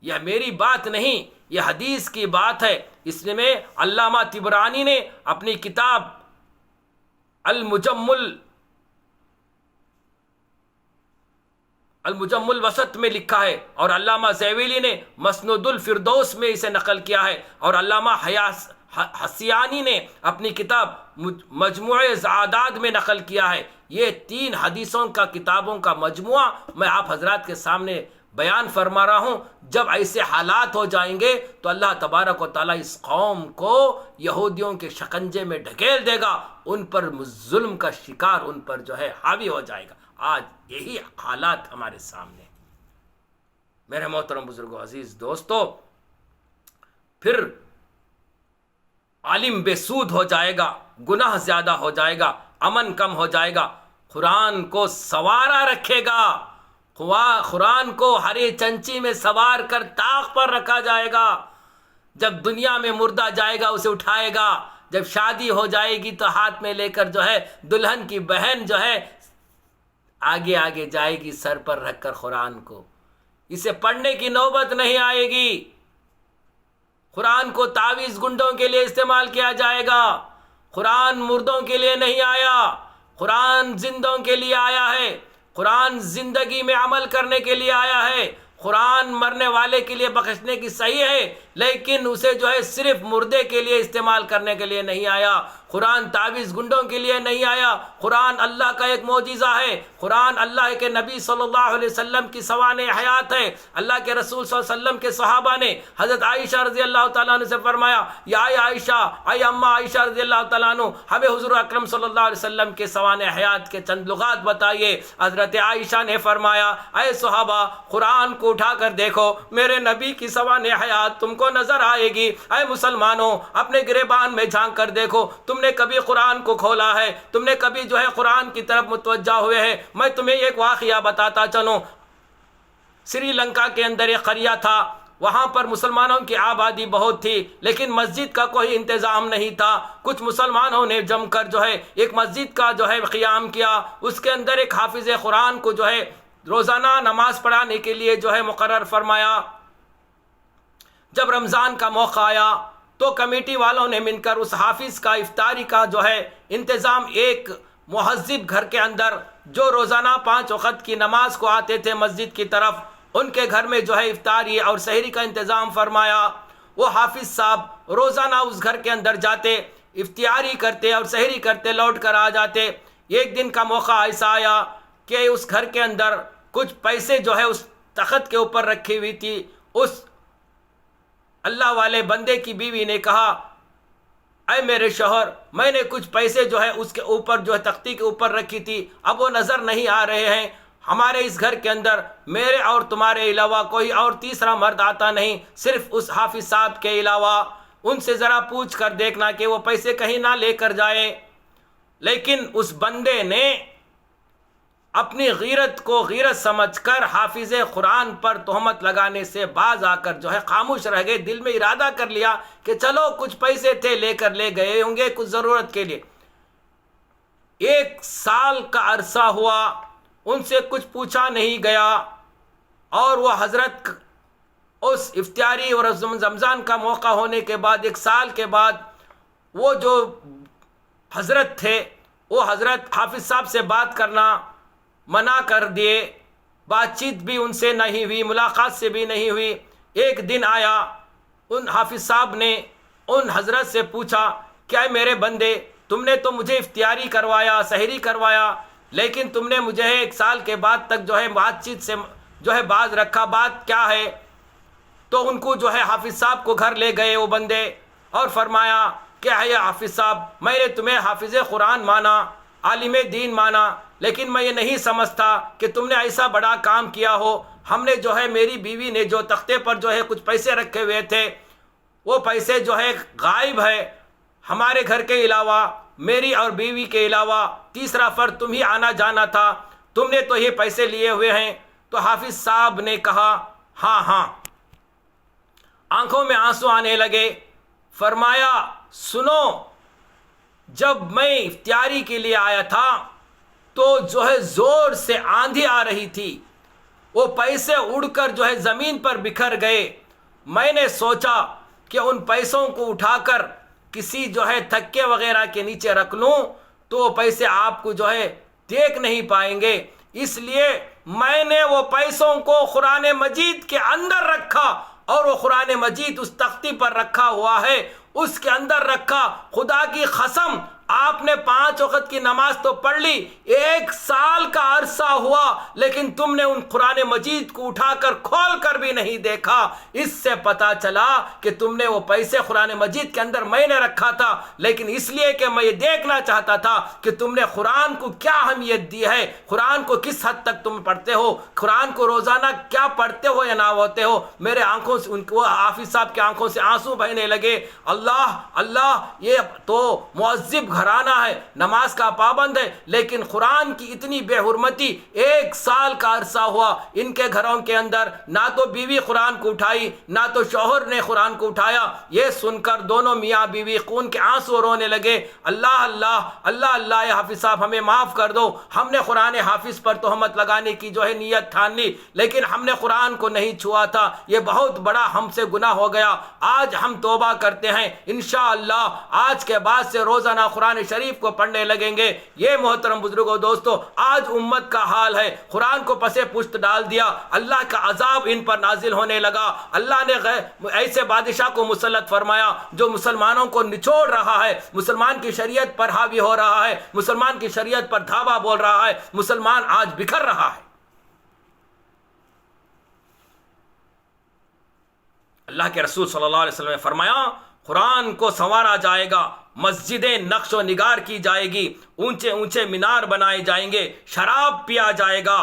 یہ میری بات نہیں، یہ حدیث کی بات ہے۔ اس میں علامہ طبرانی نے اپنی کتاب المجم الوسط میں لکھا ہے، اور علامہ زیویلی نے مسند الفردوس میں اسے نقل کیا ہے، اور علامہ حسیانی نے اپنی کتاب مجموع زعادات میں نقل کیا ہے۔ یہ 3 حدیثوں کا کتابوں کا مجموعہ میں آپ حضرات کے سامنے بیان فرما رہا ہوں۔ جب ایسے حالات ہو جائیں گے تو اللہ تبارک و تعالیٰ اس قوم کو یہودیوں کے شکنجے میں ڈھکیل دے گا، ان پر ظلم کا شکار ان پر جو ہے حاوی ہو جائے گا۔ آج یہی حالات ہمارے سامنے۔ میرے محترم بزرگوں، عزیز دوستو، پھر عالم بے سود ہو جائے گا، گناہ زیادہ ہو جائے گا، امن کم ہو جائے گا، قرآن کو سوارا رکھے گا، قرآن کو ہری چنچی میں سوار کر طاق پر رکھا جائے گا۔ جب دنیا میں مردہ جائے گا اسے اٹھائے گا، جب شادی ہو جائے گی تو ہاتھ میں لے کر جو ہے دلہن کی بہن جو ہے آگے آگے جائے گی سر پر رکھ کر قرآن کو۔ اسے پڑھنے کی نوبت نہیں آئے گی۔ قرآن کو تعویذ گنڈوں کے لیے استعمال کیا جائے گا۔ قرآن مردوں کے لیے نہیں آیا، قرآن زندوں کے لیے آیا ہے۔ قرآن زندگی میں عمل کرنے کے لیے آیا ہے۔ قرآن مرنے والے کے لیے بخشنے کی صحیح ہے، لیکن اسے جو ہے صرف مردے کے لیے استعمال کرنے کے لیے نہیں آیا۔ قرآن تعویذ گنڈوں کے لیے نہیں آیا۔ قرآن اللہ کا ایک معجزہ ہے۔ قرآن اللہ کے نبی صلی اللہ علیہ وسلم کی سوانح حیات ہے۔ اللہ کے رسول صلی اللہ علیہ وسلم کے صحابہ نے حضرت عائشہ رضی اللہ تعالیٰ عنہ سے فرمایا، یا عائشہ، اے اماں عائشہ رضی اللہ تعالیٰ عنہ، ہمیں حضور اکرم صلی اللہ علیہ وسلم کے سوانح حیات کے چند لغات بتائیے۔ حضرت عائشہ نے فرمایا، اے صحابہ، قرآن کو اٹھا کر دیکھو، میرے نبی کی سوانح حیات تم کو نظر آئے گی۔ اے مسلمانوں، اپنے گریبان میں جھانک کر دیکھو، تم نے کبھی قرآن کو کھولا ہے؟ تم نے کبھی جو ہے قرآن کی طرف متوجہ ہوئے ہیں؟ میں تمہیں ایک واقعہ بتاتا چلوں۔ سری لنکا کے اندر ایک قریہ تھا، وہاں پر مسلمانوں کی آبادی بہت تھی، لیکن مسجد کا کوئی انتظام نہیں تھا۔ کچھ مسلمانوں نے جم کر جو ہے ایک مسجد کا جو ہے قیام کیا۔ اس کے اندر ایک حافظ قرآن کو جو ہے روزانہ نماز پڑھانے کے لیے جو ہے مقرر فرمایا۔ جب رمضان کا موقع آیا تو کمیٹی والوں نے مل کر اس حافظ کا افطاری کا جو ہے انتظام، ایک مہذب گھر کے اندر جو روزانہ 5 وقت کی نماز کو آتے تھے مسجد کی طرف، ان کے گھر میں جو ہے افطاری اور سحری کا انتظام فرمایا۔ وہ حافظ صاحب روزانہ اس گھر کے اندر جاتے، افطاری کرتے اور سحری کرتے، لوٹ کر آ جاتے۔ ایک دن کا موقع ایسا آیا کہ اس گھر کے اندر کچھ پیسے جو ہے اس تخت کے اوپر رکھی ہوئی تھی۔ اس اللہ والے بندے کی بیوی نے کہا، اے میرے شوہر، میں نے کچھ پیسے جو ہے اس کے اوپر جو ہے تختی کے اوپر رکھی تھی، اب وہ نظر نہیں آ رہے ہیں۔ ہمارے اس گھر کے اندر میرے اور تمہارے علاوہ کوئی اور تیسرا مرد آتا نہیں، صرف اس حافظ صاحب کے علاوہ۔ ان سے ذرا پوچھ کر دیکھنا کہ وہ پیسے کہیں نہ لے کر جائے۔ لیکن اس بندے نے اپنی غیرت کو غیرت سمجھ کر حافظ قرآن پر تہمت لگانے سے باز آ کر جو ہے خاموش رہ گئے۔ دل میں ارادہ کر لیا کہ چلو کچھ پیسے تھے، لے کر لے گئے ہوں گے کچھ ضرورت کے لیے۔ 1 سال کا عرصہ ہوا، ان سے کچھ پوچھا نہیں گیا، اور وہ حضرت اس افطاری اور رمضان کا موقع ہونے کے بعد 1 سال کے بعد وہ جو حضرت تھے، وہ حضرت حافظ صاحب سے بات کرنا منع کر دیے۔ بات چیت بھی ان سے نہیں ہوئی، ملاقات سے بھی نہیں ہوئی۔ ایک دن آیا، ان حافظ صاحب نے ان حضرت سے پوچھا، کیا میرے بندے، تم نے تو مجھے افطاری کروایا، سحری کروایا، لیکن تم نے مجھے 1 سال کے بعد تک جو ہے بات چیت سے جو ہے باز رکھا، بات کیا ہے؟ تو ان کو جو ہے حافظ صاحب کو گھر لے گئے وہ بندے، اور فرمایا، کیا ہے یہ حافظ صاحب، میں نے تمہیں حافظ قرآن مانا، عالم دین مانا، لیکن میں یہ نہیں سمجھتا کہ تم نے ایسا بڑا کام کیا ہو۔ ہم نے جو ہے، میری بیوی نے جو تختے پر جو ہے کچھ پیسے رکھے ہوئے تھے، وہ پیسے جو ہے غائب ہے۔ ہمارے گھر کے علاوہ، میری اور بیوی کے علاوہ تیسرا فرد تم ہی آنا جانا تھا، تم نے تو یہ پیسے لیے ہوئے ہیں۔ تو حافظ صاحب نے کہا ہاں ہاں، آنکھوں میں آنسو آنے لگے۔ فرمایا سنو، جب میں افطاری کے لیے آیا تھا تو جو ہے زور سے آندھی آ رہی تھی، وہ پیسے اڑ کر جو ہے زمین پر بکھر گئے۔ میں نے سوچا کہ ان پیسوں کو اٹھا کر کسی جو ہے تھکے وغیرہ کے نیچے رکھ لوں تو وہ پیسے آپ کو جو ہے دیکھ نہیں پائیں گے، اس لیے میں نے وہ پیسوں کو قرآن مجید کے اندر رکھا، اور وہ قرآن مجید اس تختی پر رکھا ہوا ہے، اس کے اندر رکھا۔ خدا کی قسم، آپ نے 5 وقت کی نماز تو پڑھ لی، 1 سال کا عرصہ ہوا، لیکن تم نے ان قرآن مجید کو اٹھا کر کھول کر بھی نہیں دیکھا۔ اس سے پتا چلا کہ تم نے وہ پیسے قرآن مجید کے اندر میں نے رکھا تھا، لیکن اس لیے کہ میں یہ دیکھنا چاہتا تھا کہ تم نے قرآن کو کیا اہمیت دی ہے، قرآن کو کس حد تک تم پڑھتے ہو، قرآن کو روزانہ کیا پڑھتے ہو یا نہ ہوتے ہو۔ میرے آنکھوں سے وہ حافظ صاحب کی آنکھوں سے آنسو بہنے لگے۔ اللہ اللہ، یہ تو معذب گھرانہ ہے، نماز کا پابند ہے، لیکن قرآن کی اتنی بے حرمتی، 1 سال کا عرصہ ہوا ان کے گھروں کے اندر، نہ تو بیوی قرآن کو اٹھائی، نہ تو شوہر نے قرآن کو اٹھایا۔ یہ سن کر دونوں میاں بیوی خون کے آنسو رونے لگے۔ اللہ اللہ اللہ اللہ، یہ حافظ صاحب ہمیں معاف کر دو، ہم نے قرآن حافظ پر تہمت لگانے کی جو ہے نیت ٹھان لی، لیکن ہم نے قرآن کو نہیں چھوا تھا، یہ بہت بڑا ہم سے گناہ ہو گیا۔ آج ہم توبہ کرتے ہیں، انشاءاللہ آج کے بعد سے روزانہ قرآن شریف کو پڑھنے لگیں گے۔ یہ محترم بزرگوں دوستو، آج امت کا حال ہے، قرآن کو پسے پشت ڈال دیا، اللہ کا عذاب ان پر نازل ہونے لگا۔ اللہ نے ایسے بادشاہ کو مسلط فرمایا جو مسلمانوں کو نچوڑ رہا ہے، مسلمان کی شریعت پر حاوی ہو رہا ہے، مسلمان کی شریعت پر دھاوا بول رہا ہے، مسلمان آج بکھر رہا ہے۔ اللہ کے رسول صلی اللہ علیہ وسلم نے فرمایا قرآن کو سنوارا جائے گا، مسجدیں نقش و نگار کی جائے گی، اونچے اونچے مینار بنائے جائیں گے، شراب پیا جائے گا،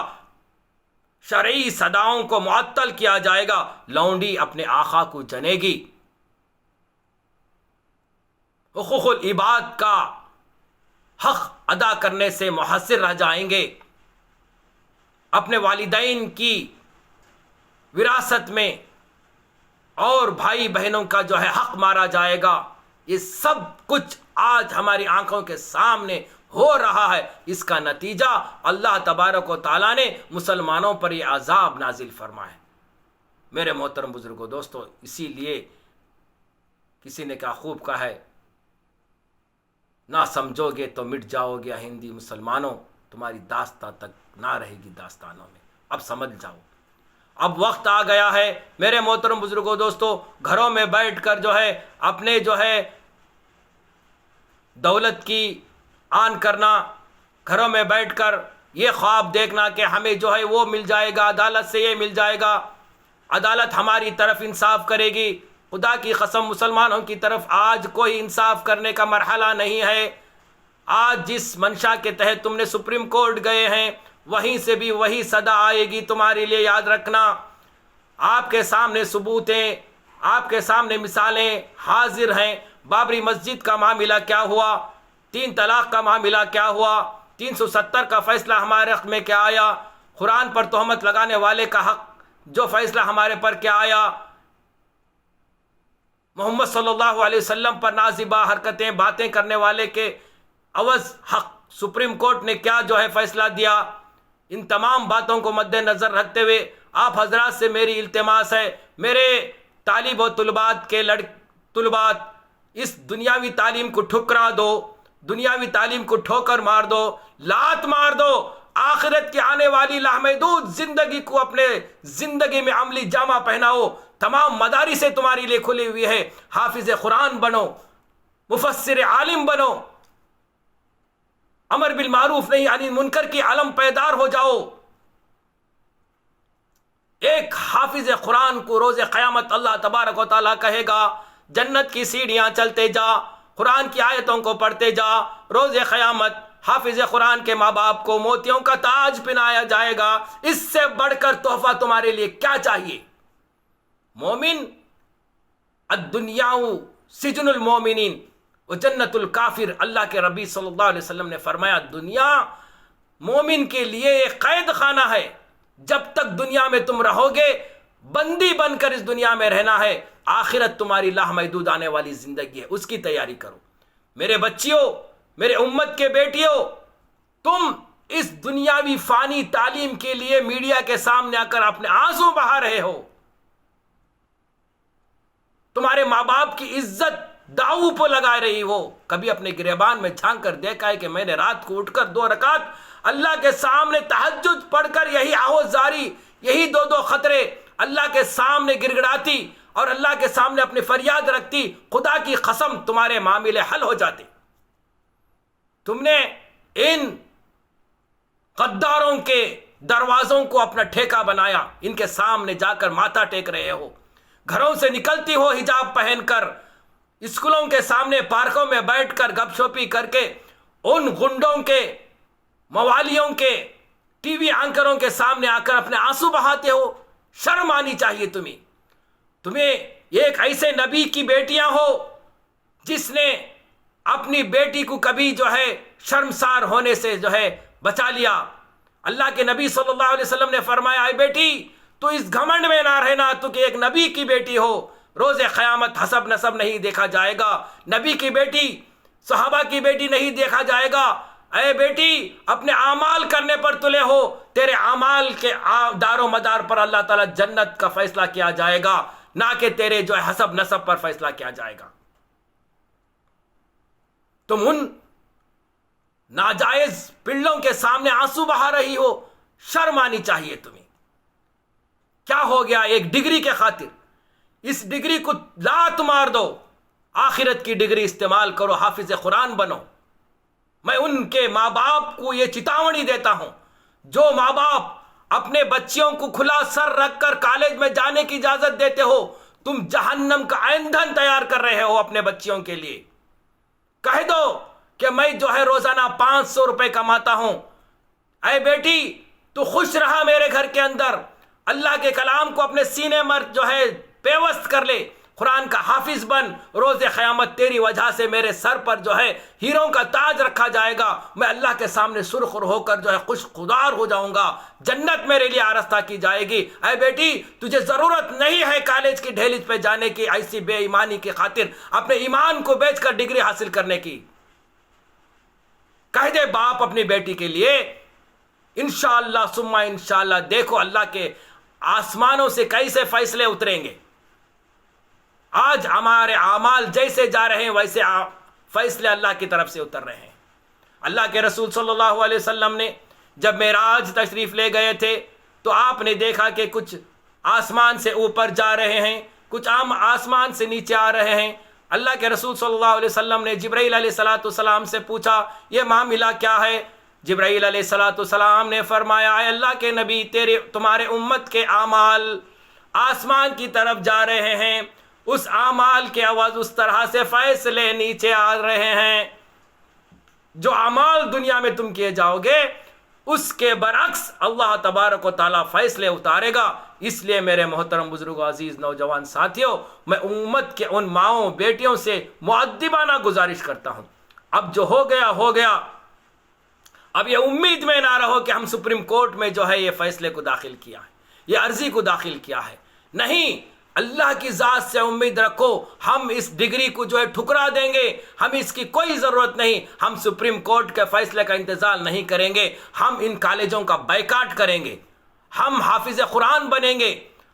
شرعی صداؤں کو معطل کیا جائے گا، لونڈی اپنے آقا کو جنے گی، حقوق العباد کا حق ادا کرنے سے محصر رہ جائیں گے، اپنے والدین کی وراثت میں اور بھائی بہنوں کا جو ہے حق مارا جائے گا۔ یہ سب کچھ آج ہماری آنکھوں کے سامنے ہو رہا ہے۔ اس کا نتیجہ اللہ تبارک و تعالیٰ نے مسلمانوں پر یہ عذاب نازل فرمائے۔ میرے محترم بزرگوں دوستو، اسی لیے کسی نے کیا خوب کہا ہے، نہ سمجھو گے تو مٹ جاؤ گے ہندی مسلمانوں، تمہاری داستان تک نہ رہے گی داستانوں میں۔ اب سمجھ جاؤ، اب وقت آ گیا ہے میرے محترم بزرگوں دوستو، گھروں میں بیٹھ کر جو ہے اپنے جو ہے دولت کی آن کرنا، گھروں میں بیٹھ کر یہ خواب دیکھنا کہ ہمیں جو ہے وہ مل جائے گا، عدالت سے یہ مل جائے گا، عدالت ہماری طرف انصاف کرے گی۔ خدا کی قسم، مسلمانوں کی طرف آج کوئی انصاف کرنے کا مرحلہ نہیں ہے۔ آج جس منشا کے تحت تم نے سپریم کورٹ گئے ہیں، وہیں سے بھی وہی صدا آئے گی تمہارے لیے، یاد رکھنا۔ آپ کے سامنے ثبوت ہیں، آپ کے سامنے مثالیں حاضر ہیں۔ بابری مسجد کا معاملہ کیا ہوا، 3 طلاق کا معاملہ کیا ہوا، 370 کا فیصلہ ہمارے حق میں کیا آیا، قرآن پر تہمت لگانے والے کا حق جو فیصلہ ہمارے پر کیا آیا، محمد صلی اللہ علیہ وسلم پر نازیبہ حرکتیں باتیں کرنے والے کے عوض حق سپریم کورٹ نے کیا جو ہے فیصلہ دیا۔ ان تمام باتوں کو مد نظر رکھتے ہوئے آپ حضرات سے میری التماس ہے، میرے طالب و طلبات کے طلبات، اس دنیاوی تعلیم کو ٹھکرا دو، دنیاوی تعلیم کو ٹھوکر مار دو، لات مار دو، آخرت کی آنے والی لامحدود زندگی کو اپنے زندگی میں عملی جامہ پہناؤ۔ تمام مدارسیں تمہاری لیے کھلی ہوئی ہے، حافظ قرآن بنو، مفسر عالم بنو، امر بالمعروف نہیں عن منکر کی علم پیدار ہو جاؤ۔ ایک حافظ قرآن کو روز قیامت اللہ تبارک و تعالیٰ کہے گا جنت کی سیڑھیاں چلتے جا، قرآن کی آیتوں کو پڑھتے جا، روز قیامت حافظ قرآن کے ماں باپ کو موتیوں کا تاج پہنایا جائے گا۔ اس سے بڑھ کر تحفہ تمہارے لیے کیا چاہیے؟ مومن، الدنیا سجن المومنین و جنت الکافر، اللہ کے ربی صلی اللہ علیہ وسلم نے فرمایا دنیا مومن کے لیے ایک قید خانہ ہے۔ جب تک دنیا میں تم رہو گے بندی بن کر اس دنیا میں رہنا ہے، آخرت تمہاری لامحدود آنے والی زندگی ہے، اس کی تیاری کرو۔ میرے بچیوں، میرے امت کے بیٹیوں، تم اس دنیاوی فانی تعلیم کے لیے میڈیا کے سامنے آ کر اپنے آنسو بہا رہے ہو۔ تمہارے ماں باپ کی عزت داؤ پہ لگا رہی ہو۔ کبھی اپنے گریبان میں جھانک کر دیکھا ہے کہ میں نے رات کو اٹھ کر 2 رکعت اللہ کے سامنے تہجد پڑھ کر یہی آہوزاری، یہی 2 خطرے اللہ کے سامنے گڑگڑاتی اور اللہ کے سامنے اپنی فریاد رکھتی، خدا کی قسم تمہارے معاملے حل ہو جاتے۔ تم نے ان غداروں کے دروازوں کو اپنا ٹھیکہ بنایا، ان کے سامنے جا کر ماتھا ٹیک رہے ہو۔ گھروں سے نکلتی ہو حجاب پہن کر، اسکولوں کے سامنے پارکوں میں بیٹھ کر گپ شپی کر کے ان گنڈوں کے، موالیوں کے، ٹی وی اینکروں کے سامنے آ کر اپنے آنسو بہاتے ہو۔ شرم آنی چاہیے تمہیں ایک ایسے نبی کی بیٹیاں ہو جس نے اپنی بیٹی کو کبھی شرمسار ہونے سے بچا لیا۔ اللہ کے نبی صلی اللہ علیہ وسلم نے فرمایا، اے بیٹی تو اس گھمنڈ میں نہ رہنا تو کہ ایک نبی کی بیٹی ہو، روز قیامت حسب نسب نہیں دیکھا جائے گا، نبی کی بیٹی، صحابہ کی بیٹی نہیں دیکھا جائے گا۔ اے بیٹی اپنے اعمال کرنے پر تلے ہو، تیرے اعمال کے دار و مدار پر اللہ تعالیٰ جنت کا فیصلہ کیا جائے گا، نہ کہ تیرے حسب نسب پر فیصلہ کیا جائے گا۔ تم ان ناجائز پلوں کے سامنے آنسو بہا رہی ہو، شرم آنی چاہیے تمہیں۔ کیا ہو گیا؟ ایک ڈگری کے خاطر اس ڈگری کو لات مار دو، آخرت کی ڈگری استعمال کرو، حافظ قرآن بنو۔ میں ان کے ماں باپ کو یہ چتاونی دیتا ہوں جو ماں باپ اپنے بچیوں کو کھلا سر رکھ کر کالج میں جانے کی اجازت دیتے ہو، تم جہنم کا ایندھن تیار کر رہے ہو اپنے بچیوں کے لیے۔ کہہ دو کہ میں روزانہ 500 روپے کماتا ہوں، اے بیٹی تو خوش رہا میرے گھر کے اندر، اللہ کے کلام کو اپنے سینے میں پیوست کر لے، قرآن کا حافظ بن، روز قیامت تیری وجہ سے میرے سر پر ہیروں کا تاج رکھا جائے گا، میں اللہ کے سامنے سرخ ہو کر خوشگوار ہو جاؤں گا، جنت میرے لیے آرستہ کی جائے گی۔ اے بیٹی تجھے ضرورت نہیں ہے کالج کی ڈھیلج پہ جانے کی، ایسی بے ایمانی کی خاطر اپنے ایمان کو بیچ کر ڈگری حاصل کرنے کی۔ کہہ دے باپ اپنی بیٹی کے لیے، انشاءاللہ ثم انشاءاللہ دیکھو اللہ کے آسمانوں سے کیسے فیصلے اتریں گے۔ آج ہمارے اعمال جیسے جا رہے ہیں ویسے فیصلے اللہ کی طرف سے اتر رہے ہیں۔ اللہ کے رسول صلی اللہ علیہ وسلم نے جب معراج تشریف لے گئے تھے تو آپ نے دیکھا کہ کچھ آسمان سے اوپر جا رہے ہیں، کچھ آسمان سے نیچے آ رہے ہیں۔ اللہ کے رسول صلی اللہ علیہ وسلم نے جبرائیل علیہ السلام سے پوچھا یہ معاملہ کیا ہے؟ جبرائیل علیہ السلام نے فرمایا، اے اللہ کے نبی تمہارے امت کے اعمال آسمان کی طرف جا رہے ہیں، اس اعمال کے عوض اس طرح سے فیصلے نیچے آ رہے ہیں۔ جو اعمال دنیا میں تم کیے جاؤ گے اس کے برعکس اللہ تبارک و تعالیٰ فیصلے اتارے گا۔ اس لیے میرے محترم بزرگوں، عزیز نوجوان ساتھیوں، میں امت کے ان ماؤں بیٹیوں سے مؤدبانہ گزارش کرتا ہوں، اب جو ہو گیا ہو گیا، اب یہ امید میں نہ رہو کہ ہم سپریم کورٹ میں یہ فیصلے کو داخل کیا ہے، یہ عرضی کو داخل کیا ہے۔ نہیں، اللہ کی ذات سے امید رکھو، ہم اس ڈگری کو ٹھکرا دیں گے، ہمیں اس کی کوئی ضرورت نہیں، ہم سپریم کورٹ کے فیصلے کا انتظار نہیں کریں گے، ہم ان کالجوں کا بائیکاٹ کریں گے، ہم حافظ قرآن بنیں گے،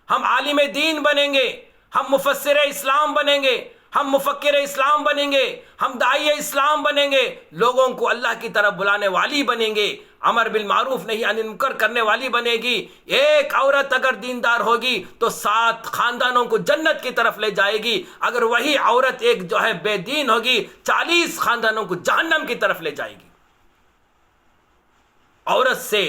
ہم عالم دین بنیں گے، ہم مفسر اسلام بنیں گے، ہم مفکر اسلام بنیں گے، ہم داعی اسلام بنیں گے، لوگوں کو اللہ کی طرف بلانے والی بنیں گے، امر بالمعروف نہیں عن المنکر کرنے والی بنے گی۔ ایک عورت اگر دیندار ہوگی تو 7 خاندانوں کو جنت کی طرف لے جائے گی، اگر وہی عورت ایک بے دین ہوگی 40 خاندانوں کو جہنم کی طرف لے جائے گی۔ عورت سے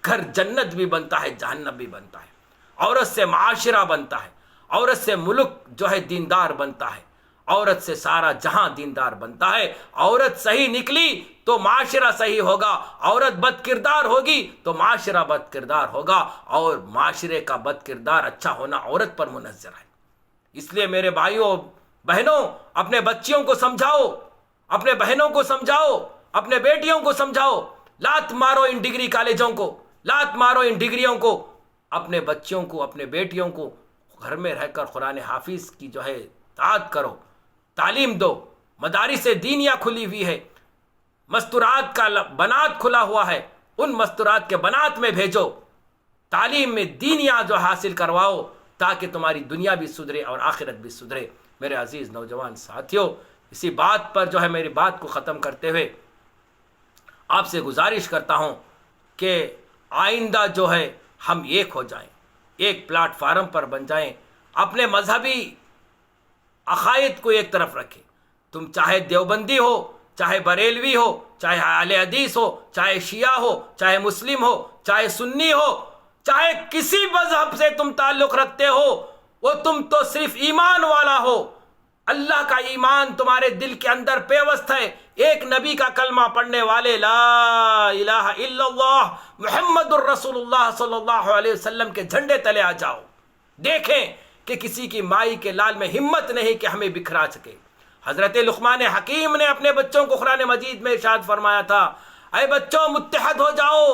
گھر جنت بھی بنتا ہے، جہنم بھی بنتا ہے، عورت سے معاشرہ بنتا ہے، عورت سے ملک دیندار بنتا ہے، عورت سے سارا جہاں دیندار بنتا ہے. عورت صحیح نکلی تو معاشرہ صحیح ہوگا، عورت بد کردار ہوگی تو معاشرہ بد کردار ہوگا، اور معاشرے کا بد کردار اچھا ہونا عورت پر منحصر ہے. اس لیے میرے بھائیوں بہنوں، اپنے بچیوں کو سمجھاؤ، اپنے بہنوں کو سمجھاؤ، اپنے بیٹیوں کو سمجھاؤ. لات مارو ان ڈگری کالجوں کو، لات مارو ان ڈگریوں کو. اپنے بچوں کو، اپنے بیٹیوں کو گھر میں رہ کر قرآن حافظ کی جو ہے اطاعت کرو، تعلیم دو. مدارس دینیہ کھلی ہوئی ہے، مستورات کا بنات کھلا ہوا ہے، ان مستورات کے بنات میں بھیجو. تعلیم میں دینیہ جو حاصل کرواؤ تاکہ تمہاری دنیا بھی سدھرے اور آخرت بھی سدھرے. میرے عزیز نوجوان ساتھیوں، اسی بات پر جو ہے میری بات کو ختم کرتے ہوئے آپ سے گزارش کرتا ہوں کہ آئندہ جو ہے ہم ایک ہو جائیں، ایک پلیٹ فارم پر بن جائیں، اپنے مذہبی عقائد کو ایک طرف رکھیں. تم چاہے دیوبندی ہو، چاہے بریلوی ہو، چاہے اہل حدیث ہو، چاہے شیعہ ہو، چاہے مسلم ہو، چاہے سنی ہو، چاہے کسی مذہب سے تم تعلق رکھتے ہو، وہ تم تو صرف ایمان والا ہو. اللہ کا ایمان تمہارے دل کے اندر پیوست ہے. ایک نبی کا کلمہ پڑھنے والے لا الہ الا اللہ محمد الرسول اللہ صلی اللہ علیہ وسلم کے جھنڈے تلے آ جاؤ. دیکھیں کہ کسی کی مائی کے لال میں ہمت نہیں کہ ہمیں بکھرا سکے. حضرت لقمان حکیم نے اپنے بچوں کو قرآن مجید میں ارشاد فرمایا تھا، اے بچوں متحد ہو جاؤ.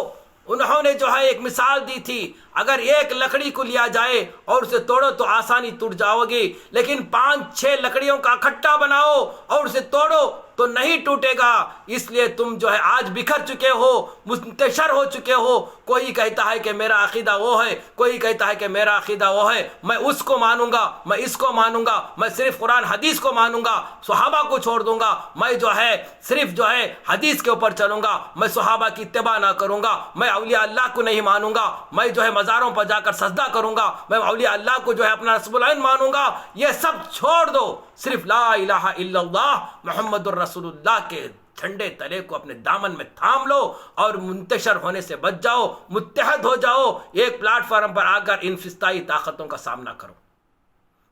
انہوں نے جو ہے ایک مثال دی تھی، اگر ایک لکڑی کو لیا جائے اور اسے توڑو تو آسانی ٹوٹ جاؤ گی، لیکن 5-6 لکڑیوں کا اکٹھا بناؤ اور اسے توڑو تو نہیں ٹوٹے گا. اس لیے تم جو ہے آج بکھر چکے ہو، منتشر ہو چکے ہو. کوئی کہتا ہے کہ میرا عقیدہ وہ ہے، کوئی کہتا ہے کہ میرا عقیدہ وہ ہے، میں اس کو مانوں گا، میں اس کو مانوں گا، میں صرف قرآن حدیث کو مانوں گا، صحابہ کو چھوڑ دوں گا، میں جو ہے صرف جو ہے حدیث کے اوپر چلوں گا، میں صحابہ کی اتباع نہ کروں گا، میں اولیاء اللہ کو نہیں مانوں گا، میں جو ہے مزاروں پر جا کر سجدہ کروں گا، میں اولیاء اللہ کو جو ہے اپنا رب العین مانوں گا. یہ سب چھوڑ دو، صرف لا الہ الا اللہ محمد الرسول اللہ کے جھنڈے تلے کو اپنے دامن میں تھام لو اور منتشر ہونے سے بچ جاؤ. متحد ہو جاؤ، ایک پلیٹ فارم پر آ کر ان فسطائی طاقتوں کا سامنا کرو.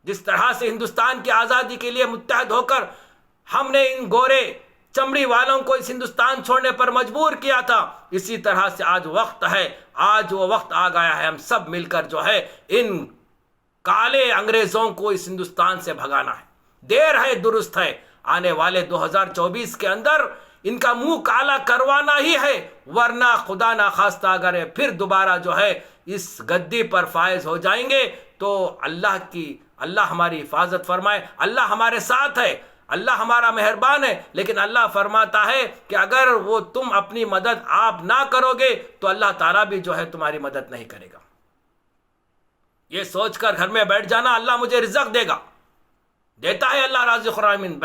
جس طرح سے ہندوستان کی آزادی کے لیے متحد ہو کر ہم نے ان گورے چمڑی والوں کو اس ہندوستان چھوڑنے پر مجبور کیا تھا، اسی طرح سے آج وقت ہے، آج وہ وقت آ گیا ہے، ہم سب مل کر جو ہے ان کالے انگریزوں کو اس ہندوستان سے بھگانا ہے. دیر ہے درست ہے، آنے والے 2024 کے اندر ان کا منہ کالا کروانا ہی ہے، ورنہ خدا نہ خواستہ اگر پھر دوبارہ جو ہے اس گدی پر فائز ہو جائیں گے تو اللہ ہماری حفاظت فرمائے. اللہ ہمارے ساتھ ہے، اللہ ہمارا مہربان ہے، لیکن اللہ فرماتا ہے کہ اگر وہ تم اپنی مدد آپ نہ کرو گے تو اللہ تعالیٰ بھی جو ہے تمہاری مدد نہیں کرے گا. یہ سوچ کر گھر میں بیٹھ جانا اللہ مجھے رزق دے گا، دیتا ہے اللہ رازق الرحیم،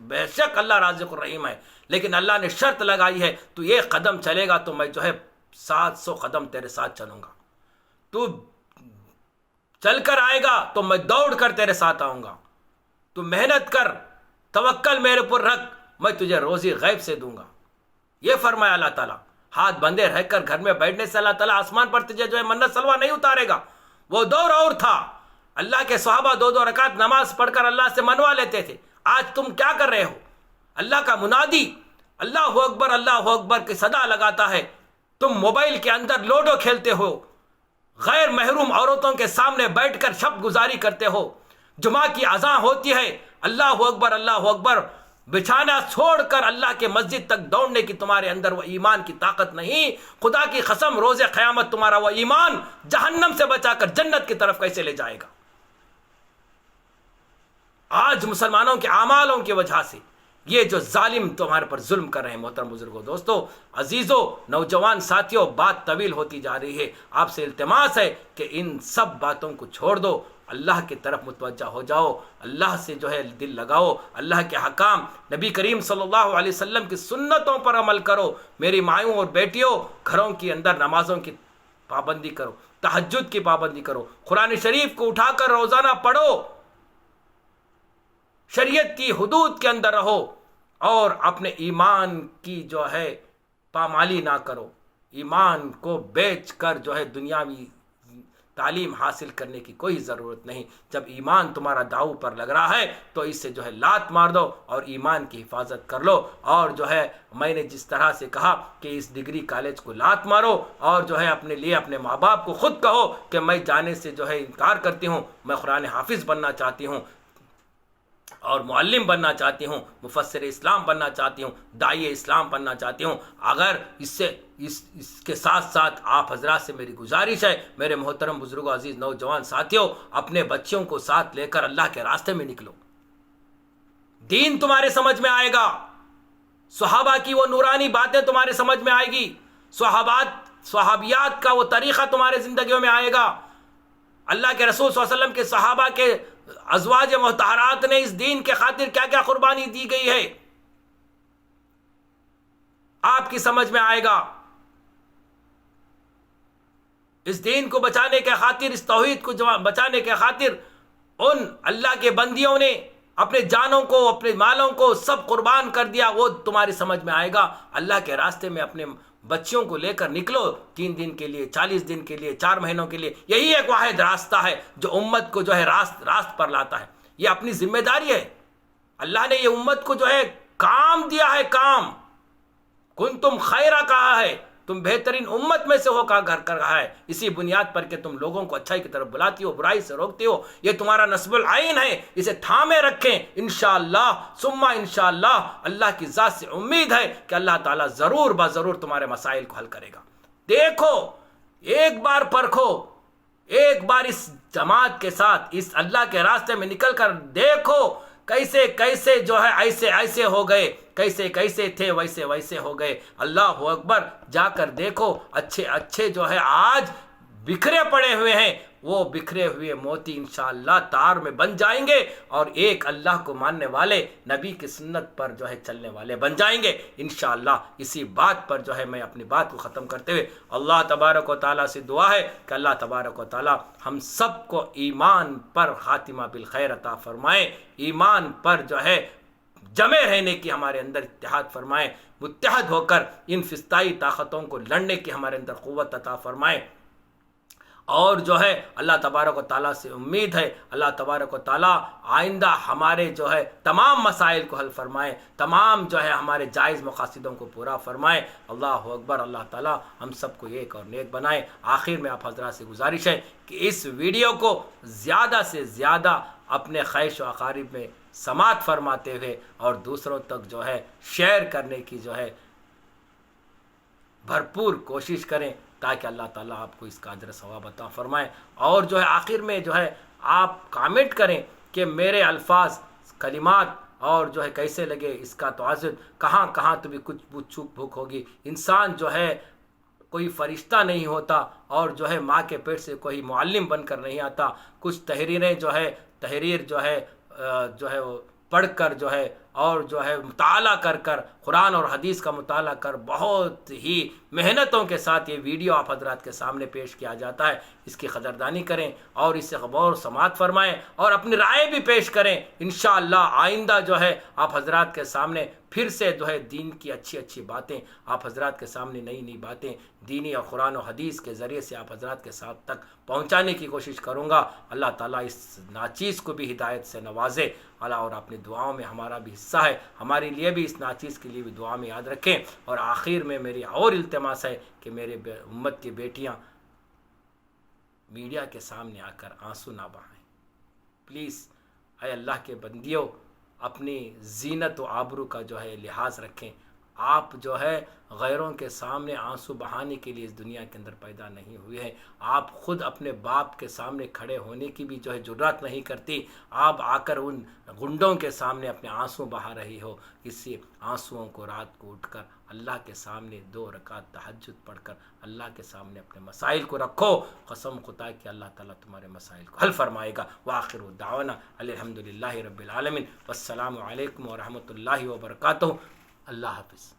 بے شک اللہ رازق الرحیم ہے، لیکن اللہ نے شرط لگائی ہے تو ایک قدم چلے گا تو میں جو ہے 700 قدم تیرے ساتھ چلوں گا. تو چل کر آئے گا تو میں دوڑ کر تیرے ساتھ آؤں گا. تو محنت کر، توکل میرے پر رکھ، میں تجھے روزی غیب سے دوں گا. یہ فرمایا اللہ تعالیٰ. ہاتھ بندھے رہ کر گھر میں بیٹھنے سے اللہ تعالیٰ آسمان پر تجھے جو ہے منت سلوا نہیں اتارے گا. وہ دور اور تھا، اللہ کے صحابہ 2 رکعت نماز پڑھ کر اللہ سے منوا لیتے تھے. آج تم کیا کر رہے ہو؟ اللہ کا منادی اللہ اکبر کی صدا لگاتا ہے، تم موبائل کے اندر لوڈو کھیلتے ہو، غیر محروم عورتوں کے سامنے بیٹھ کر شب گزاری کرتے ہو. جمعہ کی اذان ہوتی ہے، اللہ اکبر، بچھانا چھوڑ کر اللہ کے مسجد تک دوڑنے کی تمہارے اندر وہ ایمان کی طاقت نہیں. خدا کی قسم روز قیامت تمہارا وہ ایمان جہنم سے بچا کر جنت کی طرف کیسے لے جائے گا؟ آج مسلمانوں کے اعمالوں کی وجہ سے یہ جو ظالم تمہارے پر ظلم کر رہے ہیں. محترم بزرگوں، دوستوں، عزیزوں، نوجوان ساتھیوں، بات طویل ہوتی جا رہی ہے. آپ سے التماس ہے کہ ان سب باتوں کو چھوڑ دو، اللہ کی طرف متوجہ ہو جاؤ، اللہ سے جو ہے دل لگاؤ، اللہ کے حکام، نبی کریم صلی اللہ علیہ وسلم کی سنتوں پر عمل کرو. میری مائوں اور بیٹیوں، گھروں کے اندر نمازوں کی پابندی کرو، تہجد کی پابندی کرو، قرآن شریف کو اٹھا کر روزانہ پڑھو، شریعت کی حدود کے اندر رہو، اور اپنے ایمان کی جو ہے پامالی نہ کرو. ایمان کو بیچ کر جو ہے دنیاوی تعلیم حاصل کرنے کی کوئی ضرورت نہیں. جب ایمان تمہارا داؤ پر لگ رہا ہے تو اس سے جو ہے لات مار دو اور ایمان کی حفاظت کر لو. اور جو ہے میں نے جس طرح سے کہا کہ اس ڈگری کالج کو لات مارو اور جو ہے اپنے لیے اپنے ماں باپ کو خود کہو کہ میں جانے سے جو ہے انکار کرتی ہوں, میں قرآن حافظ بننا چاہتی ہوں اور معلم بننا چاہتی ہوں, مفسر اسلام بننا چاہتی ہوں, داعی اسلام بننا چاہتی ہوں. اگر اس کے ساتھ ساتھ آپ حضرات سے میری گزارش ہے, میرے محترم بزرگوں, عزیز نوجوان ساتھیوں, اپنے بچوں کو ساتھ لے کر اللہ کے راستے میں نکلو. دین تمہارے سمجھ میں آئے گا, صحابہ کی وہ نورانی باتیں تمہارے سمجھ میں آئے گی, صحابیات کا وہ طریقہ تمہارے زندگیوں میں آئے گا. اللہ کے رسول صلی اللہ علیہ وسلم کے صحابہ کے ازواج مطہرات نے اس دین کے خاطر کیا کیا قربانی دی گئی ہے, آپ کی سمجھ میں آئے گا. اس دین کو بچانے کے خاطر, اس توحید کو بچانے کے خاطر ان اللہ کے بندیوں نے اپنے جانوں کو, اپنے مالوں کو سب قربان کر دیا. وہ تمہاری سمجھ میں آئے گا. اللہ کے راستے میں اپنے بچوں کو لے کر نکلو, 3 دن کے لیے, 40 دن کے لیے, 4 مہینوں کے لیے. یہی ایک واحد راستہ ہے جو امت کو جو ہے راست پر لاتا ہے. یہ اپنی ذمہ داری ہے. اللہ نے یہ امت کو جو ہے کام دیا ہے, کام. کنتم خیرہ کہا ہے, تم بہترین امت میں سے ہو کا گھر کر رہا ہے, اسی بنیاد پر کہ تم لوگوں کو اچھائی کی طرف بلاتی ہو, برائی سے روکتی ہو. یہ تمہارا نصب العین ہے, اسے تھامے رکھیں. انشاءاللہ ثم انشاءاللہ اللہ کی ذات سے امید ہے کہ اللہ تعالیٰ ضرور ضرور تمہارے مسائل کو حل کرے گا. دیکھو, ایک بار پرکھو, ایک بار اس جماعت کے ساتھ اس اللہ کے راستے میں نکل کر دیکھو کیسے کیسے جو ہے ایسے ہو گئے, کیسے تھے ویسے ہو گئے. اللہ اکبر, جا کر دیکھو. اچھے جو ہے آج بکھرے پڑے ہوئے ہیں, وہ بکھرے ہوئے موتی انشاءاللہ تار میں بن جائیں گے اور ایک اللہ کو ماننے والے, نبی کی سنت پر جو ہے چلنے والے بن جائیں گے انشاءاللہ. اسی بات پر جو ہے میں اپنی بات کو ختم کرتے ہوئے اللہ تبارک و تعالیٰ سے دعا ہے کہ اللہ تبارک و تعالیٰ ہم سب کو ایمان پر خاتمہ بالخیر عطا فرمائے, ایمان پر جو ہے جمے رہنے کی ہمارے اندر اتحاد فرمائے, متحد ہو کر ان فسطائی طاقتوں کو لڑنے کی ہمارے اندر قوت عطا فرمائے. اور جو ہے اللہ تبارک و تعالیٰ سے امید ہے اللہ تبارک و تعالیٰ آئندہ ہمارے جو ہے تمام مسائل کو حل فرمائے, تمام جو ہے ہمارے جائز مقاصدوں کو پورا فرمائے. اللہ اکبر, اللہ تعالیٰ ہم سب کو ایک اور نیک بنائے. آخر میں آپ حضرات سے گزارش ہے کہ اس ویڈیو کو زیادہ سے زیادہ اپنے خیش و اقارب میں سماعت فرماتے ہوئے اور دوسروں تک جو ہے شیئر کرنے کی جو ہے بھرپور کوشش کریں تاکہ اللہ تعالیٰ آپ کو اس کا اجر ثواب عطا فرمائے. اور جو ہے آخر میں جو ہے آپ کامنٹ کریں کہ میرے الفاظ, کلمات اور جو ہے کیسے لگے, اس کا توازن کہاں تو بھی کچھ چوک بھوک ہوگی. انسان جو ہے کوئی فرشتہ نہیں ہوتا اور جو ہے ماں کے پیٹ سے کوئی معلم بن کر نہیں آتا. کچھ تحریر جو ہے وہ پڑھ کر جو ہے اور جو ہے مطالعہ کر قرآن اور حدیث کا مطالعہ کر بہت ہی محنتوں کے ساتھ یہ ویڈیو آپ حضرات کے سامنے پیش کیا جاتا ہے. اس کی قدردانی کریں اور اس سے غور سماعت فرمائیں اور اپنی رائے بھی پیش کریں. انشاءاللہ آئندہ جو ہے آپ حضرات کے سامنے پھر سے جو ہے دین کی اچھی باتیں آپ حضرات کے سامنے, نئی باتیں دینی اور قرآن و حدیث کے ذریعے سے آپ حضرات کے ساتھ تک پہنچانے کی کوشش کروں گا. اللہ تعالیٰ اس ناچیز کو بھی ہدایت سے نوازے. اللہ اور اپنی دعاؤں میں ہمارا بھی حصہ ہے, ہمارے لیے بھی اس ناچیز کے لیے بھی دعا میں یاد رکھیں. اور آخر میں میری اور التماس ہے کہ میرے امت کی بیٹیاں میڈیا کے سامنے آ کر آنسو نہ بہائیں. پلیز اے اللہ کے بندیوں, اپنی زینت و آبرو کا جو ہے لحاظ رکھیں. آپ جو ہے غیروں کے سامنے آنسو بہانے کے لیے اس دنیا کے اندر پیدا نہیں ہوئے ہیں. آپ خود اپنے باپ کے سامنے کھڑے ہونے کی بھی جو ہے جرات نہیں کرتی. آپ آ کر ان گنڈوں کے سامنے اپنے آنسو بہا رہی ہو. اسی آنسوؤں کو رات کو اٹھ کر اللہ کے سامنے 2 رکعت تہجد پڑھ کر اللہ کے سامنے اپنے مسائل کو رکھو. قسم خدا کہ اللہ تعالیٰ تمہارے مسائل کو حل فرمائے گا. وآخر دعوانا الحمدللہ رب العالمین. والسلام علیکم ورحمۃ اللہ وبرکاتہ. اللہ حافظ.